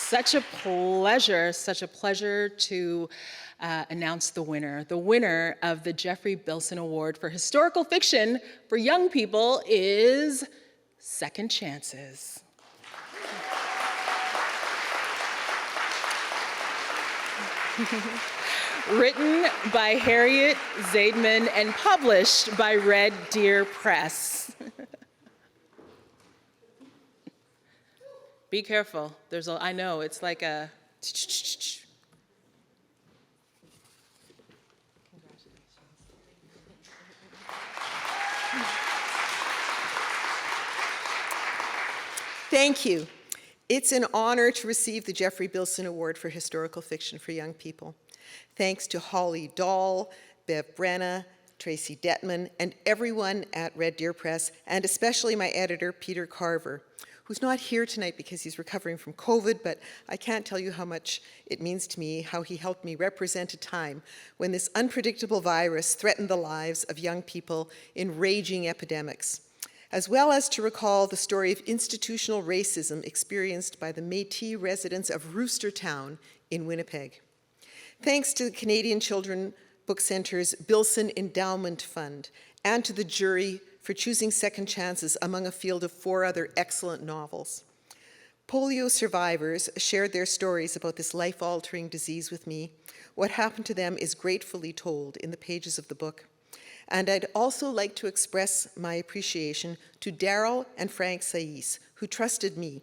Such a pleasure to announce the winner. The winner of the Geoffrey Bilson Award for Historical Fiction for Young People is Second Chances. Written by Harriet Zaidman and published by Red Deer Press. Be careful. I know, it's like a. Thank you. It's an honor to receive the Geoffrey Bilson Award for Historical Fiction for Young People. Thanks to Holly Dahl, Bev Brenna, Tracy Detman, and everyone at Red Deer Press, and especially my editor, Peter Carver, who's not here tonight because he's recovering from COVID, but I can't tell you how much it means to me how he helped me represent a time when this unpredictable virus threatened the lives of young people in raging epidemics, as well as to recall the story of institutional racism experienced by the Métis residents of Roostertown in Winnipeg. Thanks to the Canadian Children's Book Centre's Bilson Endowment Fund and to the jury for choosing Second Chances among a field of 4 other excellent novels. Polio survivors shared their stories about this life-altering disease with me. What happened to them is gratefully told in the pages of the book. And I'd also like to express my appreciation to Daryl and Frank Sais, who trusted me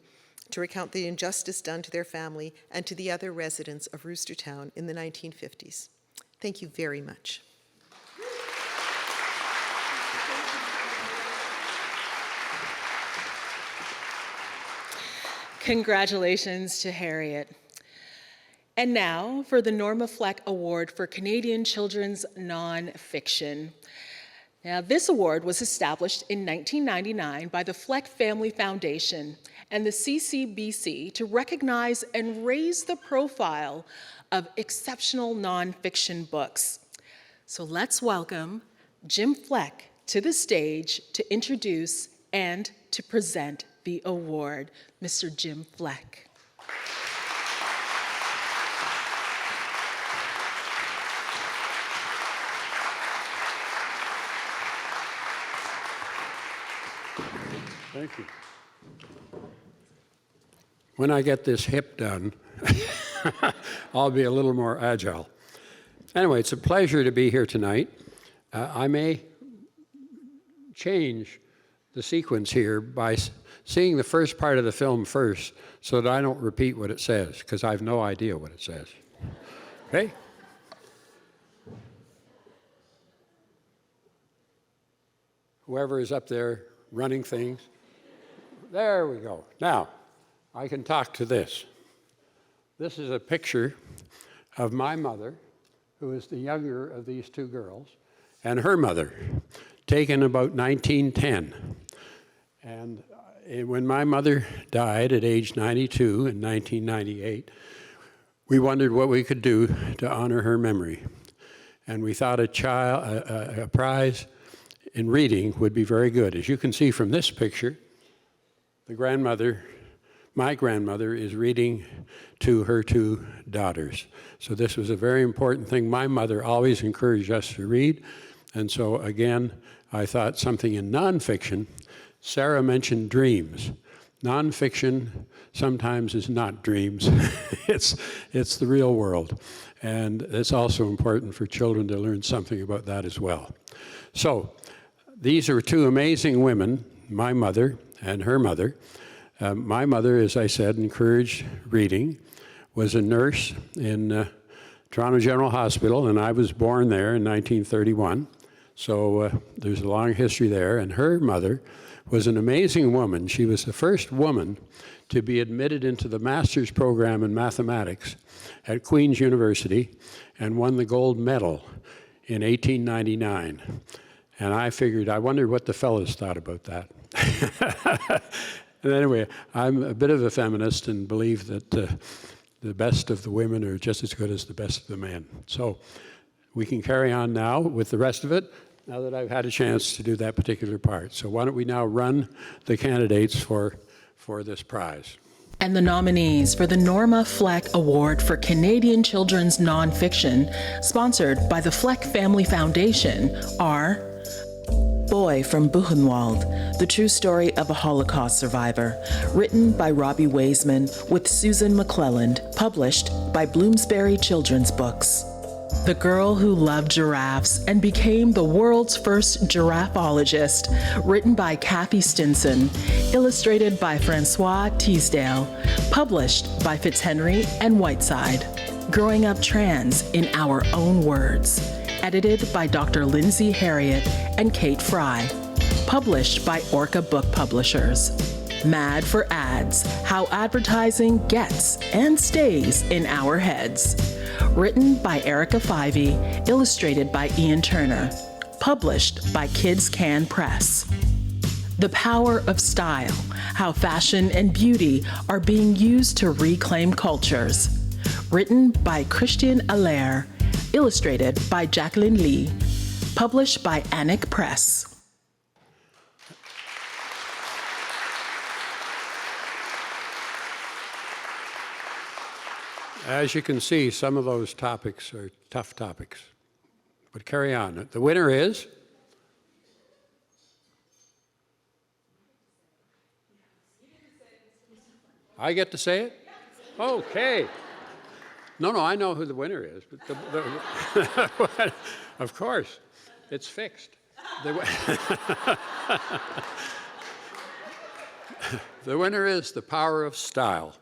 to recount the injustice done to their family and to the other residents of Roostertown in the 1950s. Thank you very much. Congratulations to Harriet. And now for the Norma Fleck Award for Canadian Children's Nonfiction. Now, this award was established in 1999 by the Fleck Family Foundation and the CCBC to recognize and raise the profile of exceptional nonfiction books. So let's welcome Jim Fleck to the stage to introduce and to present the award. Mr. Jim Fleck. Thank you. When I get this hip done, I'll be a little more agile. Anyway, it's a pleasure to be here tonight. I may change the sequence here by seeing the first part of the film first so that I don't repeat what it says, because I have no idea what it says. Okay? Whoever is up there running things. There we go. Now, I can talk to this. This is a picture of my mother, who is the younger of these two girls, and her mother, taken about 1910. And when my mother died at age 92 in 1998, we wondered what we could do to honor her memory. And we thought a prize in reading would be very good. As you can see from this picture, my grandmother is reading to her two daughters. So this was a very important thing. My mother always encouraged us to read. And so again, I thought something in nonfiction. Sarah mentioned dreams. Nonfiction sometimes is not dreams. it's the real world. And it's also important for children to learn something about that as well. So these are two amazing women, my mother and her mother. My mother, as I said, encouraged reading, was a nurse in Toronto General Hospital, and I was born there in 1931. So there's a long history there. And her mother was an amazing woman. She was the first woman to be admitted into the master's program in mathematics at Queen's University and won the gold medal in 1899. And I figured, I wondered what the fellas thought about that. And anyway, I'm a bit of a feminist and believe that the best of the women are just as good as the best of the men. So we can carry on now with the rest of it, now that I've had a chance to do that particular part. So why don't we now run the candidates for this prize. And the nominees for the Norma Fleck Award for Canadian Children's Nonfiction, sponsored by the Fleck Family Foundation, are Boy from Buchenwald, the true story of a Holocaust survivor, written by Robbie Waisman with Susan McClelland, published by Bloomsbury Children's Books. The Girl Who Loved Giraffes and Became the World's First Giraffeologist, written by Kathy Stinson, illustrated by Francois Teasdale, published by Fitzhenry and Whiteside. Growing Up Trans in Our Own Words, edited by Dr. Lindsay Harriott and Kate Fry, published by Orca Book Publishers. Mad for Ads, How Advertising Gets and Stays in Our Heads, written by Erica Fivey, illustrated by Ian Turner, published by Kids Can Press. The Power of Style, How Fashion and Beauty Are Being Used to Reclaim Cultures, written by Christian Allaire, illustrated by Jacqueline Lee, published by Anik Press. As you can see, some of those topics are tough topics, but carry on. The winner is? I get to say it? Okay. No, I know who the winner is, but of course, it's fixed. The winner is The Power of Style.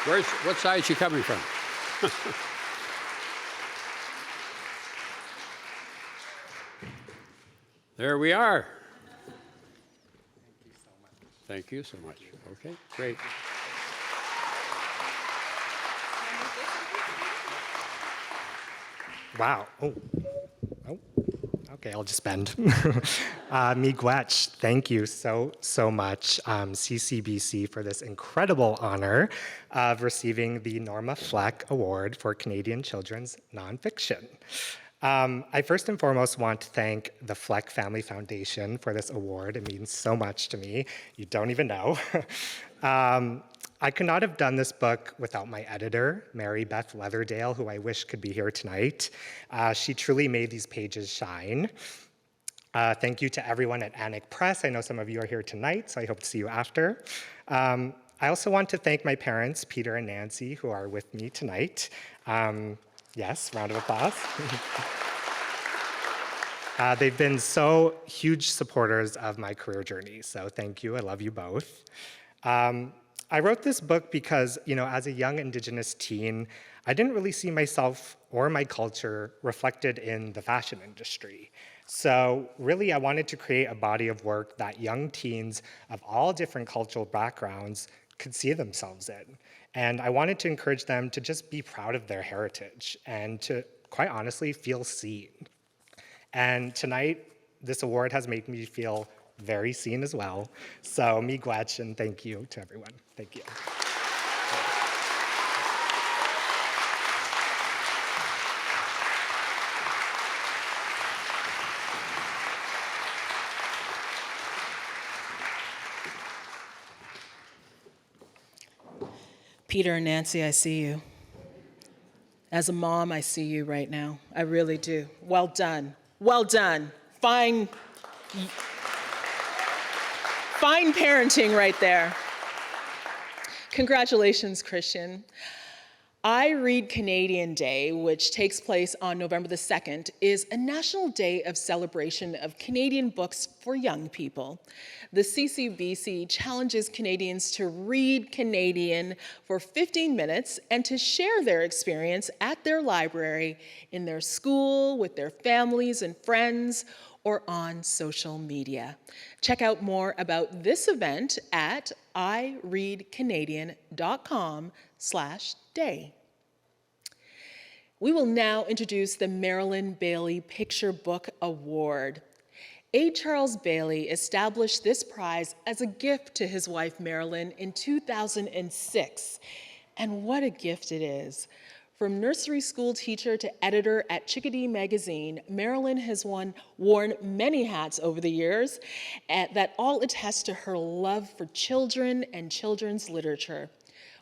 What side is she coming from? There we are. Thank you so much. Okay, great. Wow. Oh. Okay, I'll just bend. Miigwech, thank you so much, CCBC, for this incredible honor of receiving the Norma Fleck Award for Canadian Children's Nonfiction. I first and foremost want to thank the Fleck Family Foundation for this award. It means so much to me. You don't even know. I could not have done this book without my editor, Mary Beth Leatherdale, who I wish could be here tonight. She truly made these pages shine. Thank you to everyone at Anik Press. I know some of you are here tonight, so I hope to see you after. I also want to thank my parents, Peter and Nancy, who are with me tonight. Yes, round of applause. They've been so huge supporters of my career journey, so thank you. I love you both. I wrote this book because, as a young Indigenous teen, I didn't really see myself or my culture reflected in the fashion industry. So really, I wanted to create a body of work that young teens of all different cultural backgrounds could see themselves in. And I wanted to encourage them to just be proud of their heritage and to, quite honestly, feel seen. And tonight, this award has made me feel very seen as well. So miigwech, and thank you to everyone. Thank you. Peter and Nancy, I see you. As a mom, I see you right now. I really do. Well done. Well done. Fine parenting right there. Congratulations, Christian. I Read Canadian Day, which takes place on November the 2nd, is a national day of celebration of Canadian books for young people. The CCBC challenges Canadians to read Canadian for 15 minutes and to share their experience at their library, in their school, with their families and friends, or on social media. Check out more about this event at ireadcanadian.com/day. We will now introduce the Marilyn Bailey Picture Book Award. A. Charles Bailey established this prize as a gift to his wife Marilyn in 2006. And what a gift it is. From nursery school teacher to editor at Chickadee magazine, Marilyn has worn many hats over the years that all attest to her love for children and children's literature.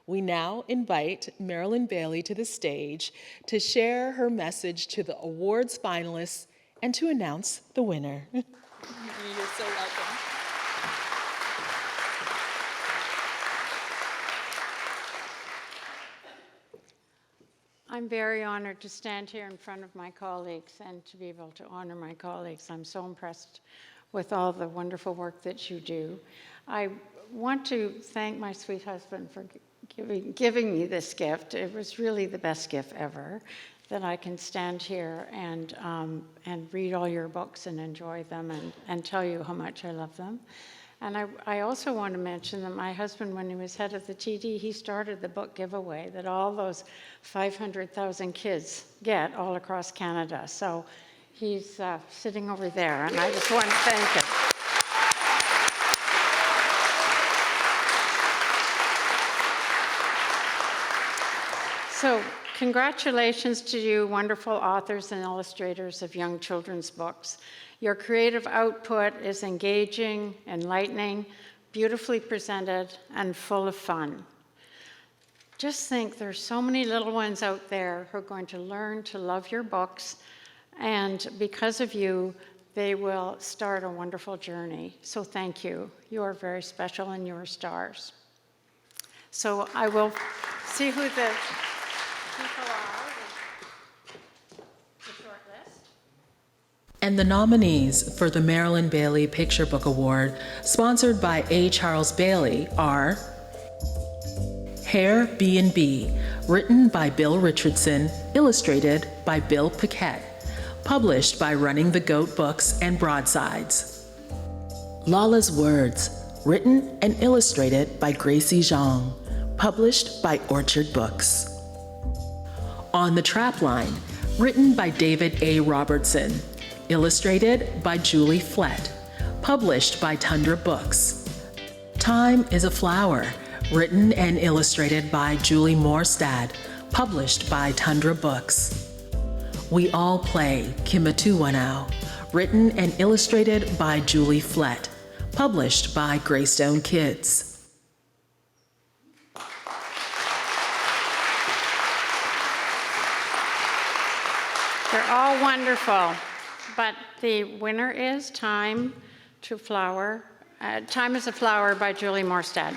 We now invite Marilyn Bailey to the stage to share her message to the awards finalists and to announce the winner. You're so welcome. I'm very honored to stand here in front of my colleagues and to be able to honor my colleagues. I'm so impressed with all the wonderful work that you do. I want to thank my sweet husband for giving me this gift. It was really the best gift ever, that I can stand here and read all your books and enjoy them and tell you how much I love them. And I also want to mention that my husband, when he was head of the TD, he started the book giveaway that all those 500,000 kids get all across Canada. So he's sitting over there, and I just want to thank him. So congratulations to you, wonderful authors and illustrators of young children's books. Your creative output is engaging, enlightening, beautifully presented, and full of fun. Just think there's so many little ones out there who are going to learn to love your books, and because of you, they will start a wonderful journey. So thank you. You are very special and you are stars. So I will see who the people are, the short list. And the nominees for the Marilyn Bailey Picture Book Award, sponsored by A. Charles Bailey, are Hair B&B, written by Bill Richardson, illustrated by Bill Paquette, published by Running the Goat Books and Broadsides. Lala's Words, written and illustrated by Gracie Zhang, published by Orchard Books. On the Trapline, Written by David A. Robertson. Illustrated by Julie Fleck. Published by Tundra Books. Time is a Flower. Written and illustrated by Julie Morstad. Published by Tundra Books. We All Play Kimatuwanao. Written and illustrated by Julie Fleck. Published by Greystone Kids. They're all wonderful, but the winner is Time to Flower. Time is a Flower by Julie Morstad.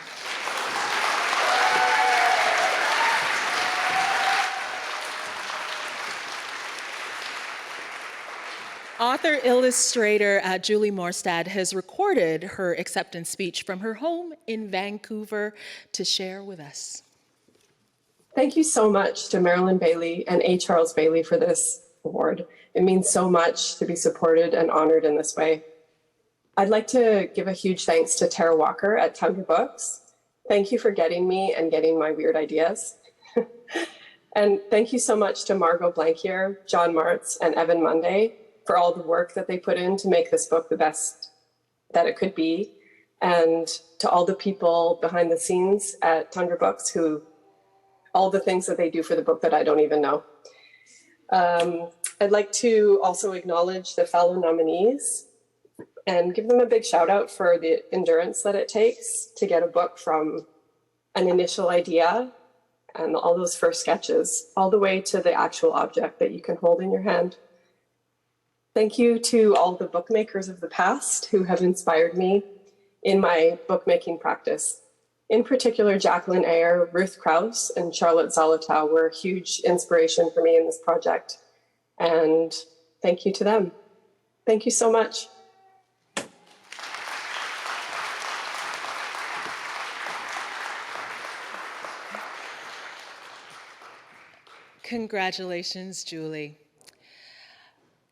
Author-illustrator Julie Morstad has recorded her acceptance speech from her home in Vancouver to share with us. Thank you so much to Marilyn Bailey and A. Charles Bailey for this award. It means so much to be supported and honored in this way. I'd like to give a huge thanks to Tara Walker at Tundra Books. Thank you for getting me and getting my weird ideas. And thank you so much to Margot Blanquier, John Martz, and Evan Monday for all the work that they put in to make this book the best that it could be. And to all the people behind the scenes at Tundra Books who, all the things that they do for the book that I don't even know. I'd like to also acknowledge the fellow nominees and give them a big shout out for the endurance that it takes to get a book from an initial idea and all those first sketches, all the way to the actual object that you can hold in your hand. Thank you to all the bookmakers of the past who have inspired me in my bookmaking practice. In particular, Jacqueline Ayer, Ruth Krause, and Charlotte Zolotow were a huge inspiration for me in this project. And thank you to them. Thank you so much. Congratulations, Julie.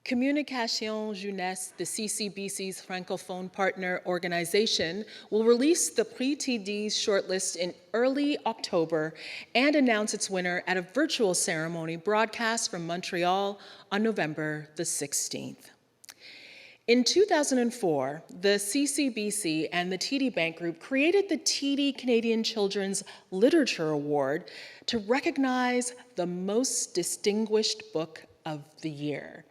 Communication Jeunesse, the CCBC's Francophone partner organization, will release the Prix TD shortlist in early October and announce its winner at a virtual ceremony broadcast from Montreal on November the 16th. In 2004, the CCBC and the TD Bank Group created the TD Canadian Children's Literature Award to recognize the most distinguished book of the year.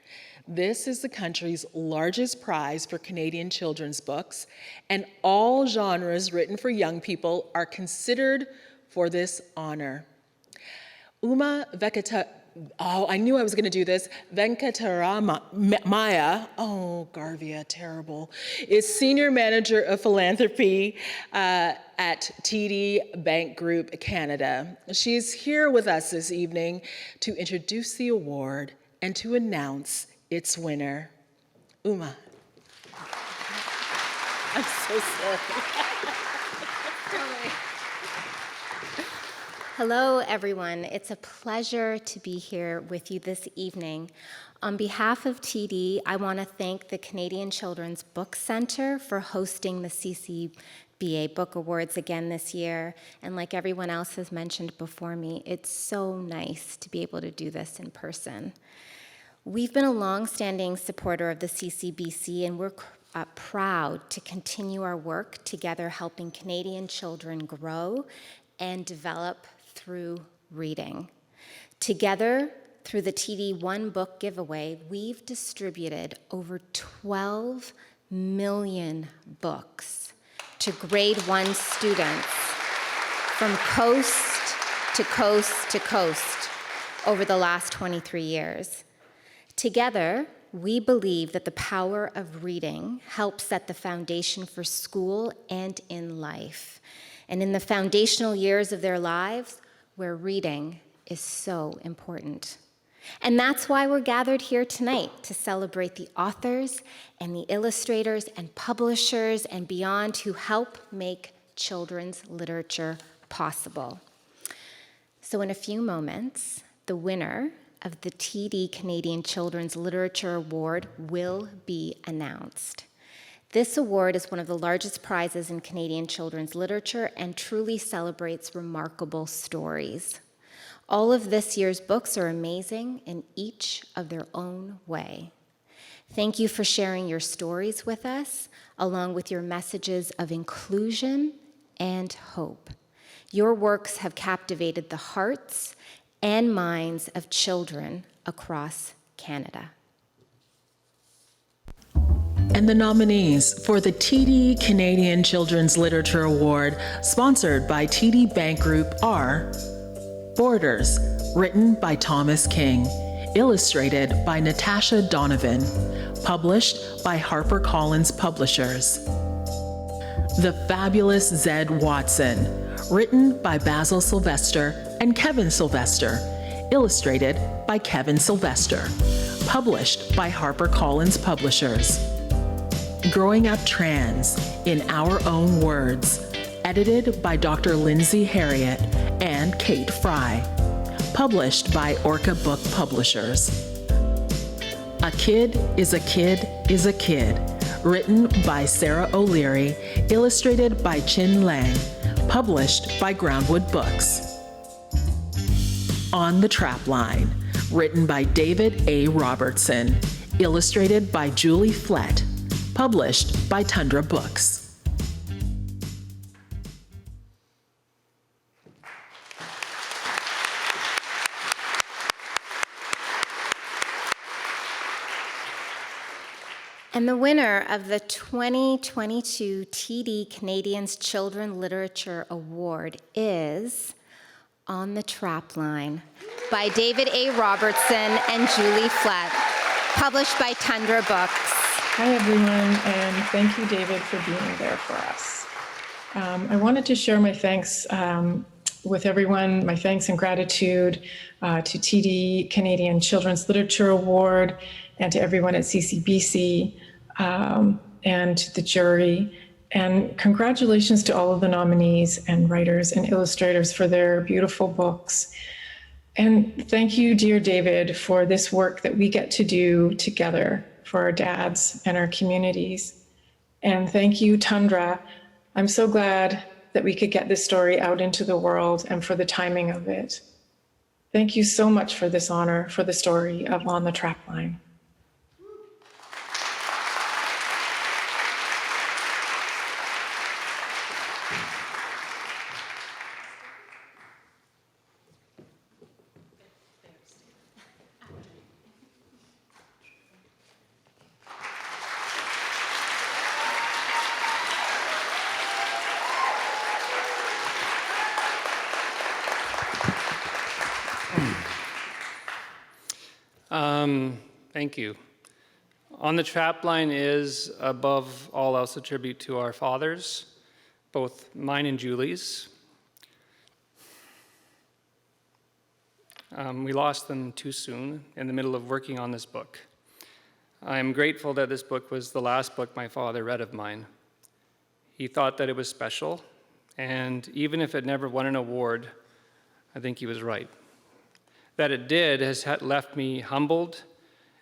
This is the country's largest prize for Canadian children's books, and all genres written for young people are considered for this honor. Uma Venkata, I knew I was going to do this, Venkataramaya, Garvia, terrible, is Senior Manager of Philanthropy at TD Bank Group Canada. She's here with us this evening to introduce the award and to announce its winner. Uma. I'm so sorry. Hello, everyone. It's a pleasure to be here with you this evening. On behalf of TD, I want to thank the Canadian Children's Book Centre for hosting the CCBA Book Awards again this year. And like everyone else has mentioned before me, it's so nice to be able to do this in person. We've been a long-standing supporter of the CCBC, and we're proud to continue our work together helping Canadian children grow and develop through reading. Together, through the TD One Book giveaway, we've distributed over 12 million books to grade 1 students from coast to coast to coast over the last 23 years. Together, we believe that the power of reading helps set the foundation for school and in life, and in the foundational years of their lives where reading is so important. And that's why we're gathered here tonight, to celebrate the authors and the illustrators and publishers and beyond who help make children's literature possible. So in a few moments, the winner of the TD Canadian Children's Literature Award will be announced. This award is one of the largest prizes in Canadian children's literature and truly celebrates remarkable stories. All of this year's books are amazing in each of their own way. Thank you for sharing your stories with us, along with your messages of inclusion and hope. Your works have captivated the hearts and minds of children across Canada. And the nominees for the TD Canadian Children's Literature Award, sponsored by TD Bank Group, are Borders, written by Thomas King, illustrated by Natasha Donovan, published by HarperCollins Publishers. The Fabulous Zed Watson, written by Basil Sylvester and Kevin Sylvester, illustrated by Kevin Sylvester, published by HarperCollins Publishers. Growing Up Trans, in Our Own Words, edited by Dr. Lindsay Harriott and Kate Fry, published by Orca Book Publishers. A Kid is a Kid is a Kid, written by Sarah O'Leary, illustrated by Chin Lang, published by Groundwood Books. On the Trapline, written by David A. Robertson, illustrated by Julie Flett, published by Tundra Books. And the winner of the 2022 TD Canadians Children Literature Award is On the Trapline by David A. Robertson and Julie Flett, published by Tundra Books. Hi, everyone, and thank you, David, for being there for us. I wanted to share my thanks with everyone, my thanks and gratitude to TD Canadian Children's Literature Award and to everyone at CCBC and to the jury. And congratulations to all of the nominees and writers and illustrators for their beautiful books. And thank you, dear David, for this work that we get to do together for our dads and our communities. And thank you, Tundra. I'm so glad that we could get this story out into the world and for the timing of it. Thank you so much for this honor, for the story of On the Trapline. Thank you. On the Trapline is, above all else, a tribute to our fathers, both mine and Julie's. We lost them too soon in the middle of working on this book. I am grateful that this book was the last book my father read of mine. He thought that it was special, and even if it never won an award, I think he was right. That it did has left me humbled,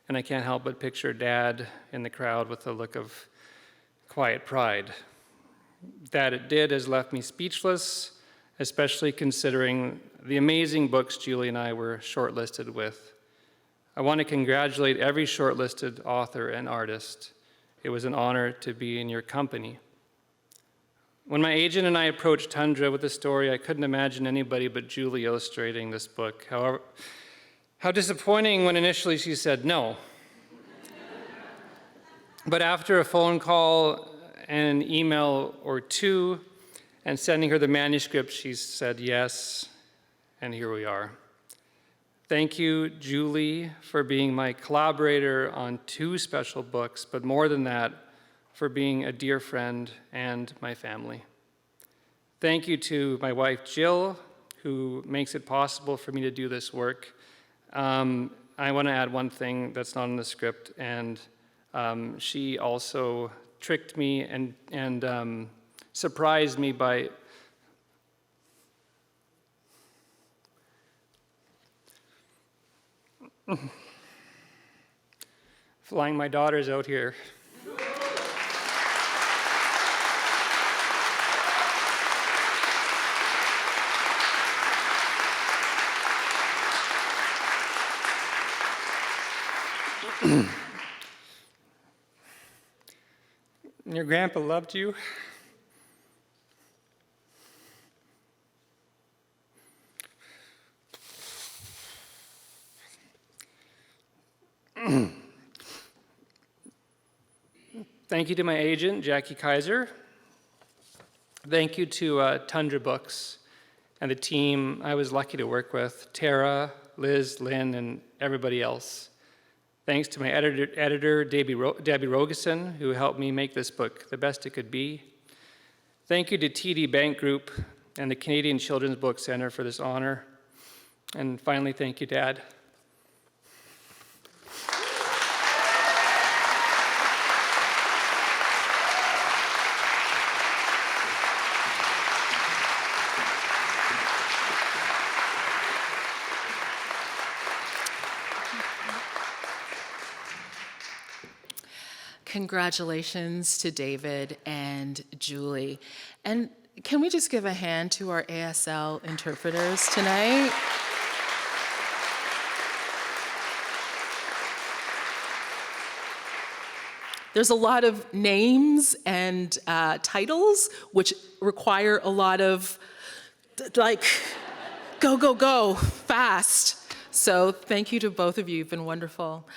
and I can't help but picture Dad in the crowd with a look of quiet pride. That it did has left me speechless, especially considering the amazing books Julie and I were shortlisted with. I want to congratulate every shortlisted author and artist. It was an honor to be in your company. When my agent and I approached Tundra with the story, I couldn't imagine anybody but Julie illustrating this book. However, how disappointing when initially she said no. But after a phone call and an email or two and sending her the manuscript, she said yes, and here we are. Thank you, Julie, for being my collaborator on 2 special books, but more than that, for being a dear friend and my family. Thank you to my wife, Jill, who makes it possible for me to do this work. I want to add one thing that's not in the script, and she also tricked me and surprised me by flying my daughters out here. Your grandpa loved you. Thank you to my agent, Jackie Kaiser. Thank you to Tundra Books and the team I was lucky to work with, Tara, Liz, Lynn, and everybody else. Thanks to my editor Debbie Rogeson, who helped me make this book the best it could be. Thank you to TD Bank Group and the Canadian Children's Book Centre for this honor. And finally, thank you, Dad. Congratulations to David and Julie. And can we just give a hand to our ASL interpreters tonight? There's a lot of names and titles which require a lot of, like, go, go, go, fast. So thank you to both of you, you've been wonderful.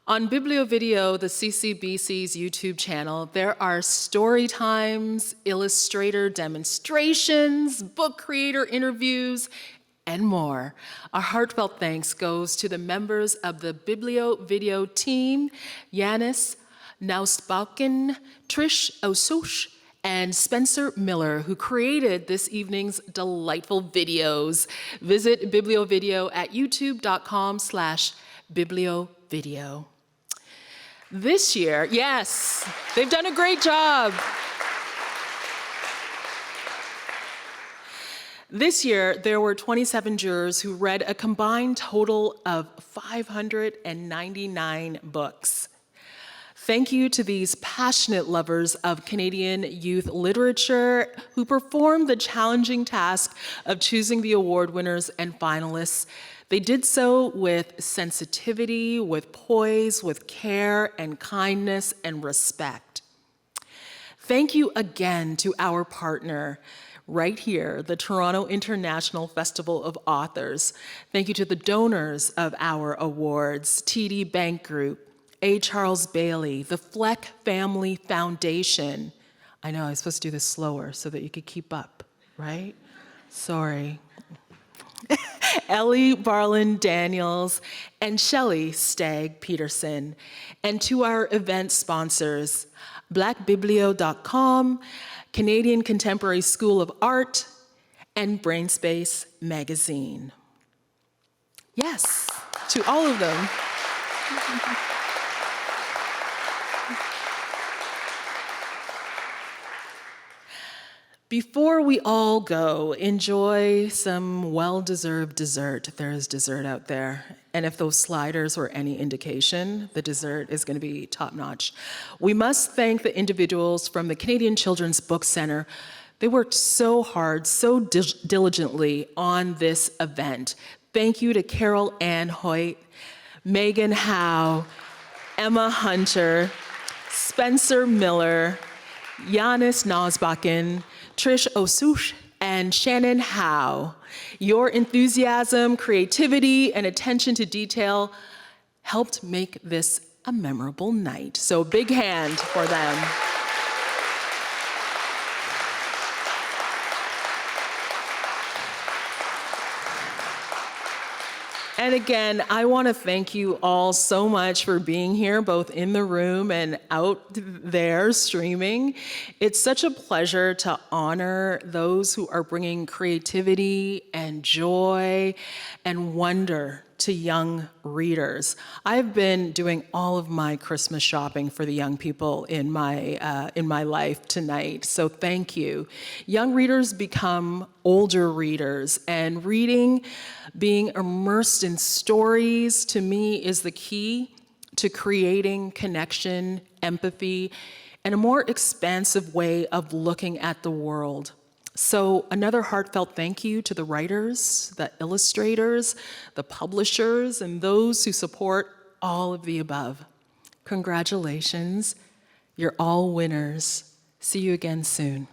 On BiblioVideo, the CCBC's YouTube channel, there are story times, illustrator demonstrations, book creator interviews, and more. Our heartfelt thanks goes to the members of the BiblioVideo team, Yanis Nausbauken, Trish Ososh, and Spencer Miller, who created this evening's delightful videos. Visit BiblioVideo at youtube.com/bibliovideo. This year, yes, they've done a great job. This year, there were 27 jurors who read a combined total of 599 books. Thank you to these passionate lovers of Canadian youth literature who performed the challenging task of choosing the award winners and finalists. They did so with sensitivity, with poise, with care and kindness and respect. Thank you again to our partner right here, the Toronto International Festival of Authors. Thank you to the donors of our awards, TD Bank Group, A. Charles Bailey, the Fleck Family Foundation. I know, I was supposed to do this slower so that you could keep up, right? Sorry. Ellie Barlin Daniels, and Shelley Stagg Peterson. And to our event sponsors, blackbiblio.com, Canadian Contemporary School of Art, and Brainspace Magazine. Yes, to all of them. Before we all go, enjoy some well-deserved dessert. There is dessert out there. And if those sliders were any indication, the dessert is going to be top-notch. We must thank the individuals from the Canadian Children's Book Centre. They worked so hard, so diligently on this event. Thank you to Carol Ann Hoyt, Megan Howe, Emma Hunter, Spencer Miller, Yanis Nausbakken, Trish Osush, and Shannon Howe. Your enthusiasm, creativity, and attention to detail helped make this a memorable night. So big hand for them. And again, I want to thank you all so much for being here, both in the room and out there streaming. It's such a pleasure to honor those who are bringing creativity and joy and wonder to young readers. I've been doing all of my Christmas shopping for the young people in my life tonight, so thank you. Young readers become older readers, and reading, being immersed in stories, to me is the key to creating connection, empathy, and a more expansive way of looking at the world. So another heartfelt thank you to the writers, the illustrators, the publishers, and those who support all of the above. Congratulations. You're all winners. See you again soon.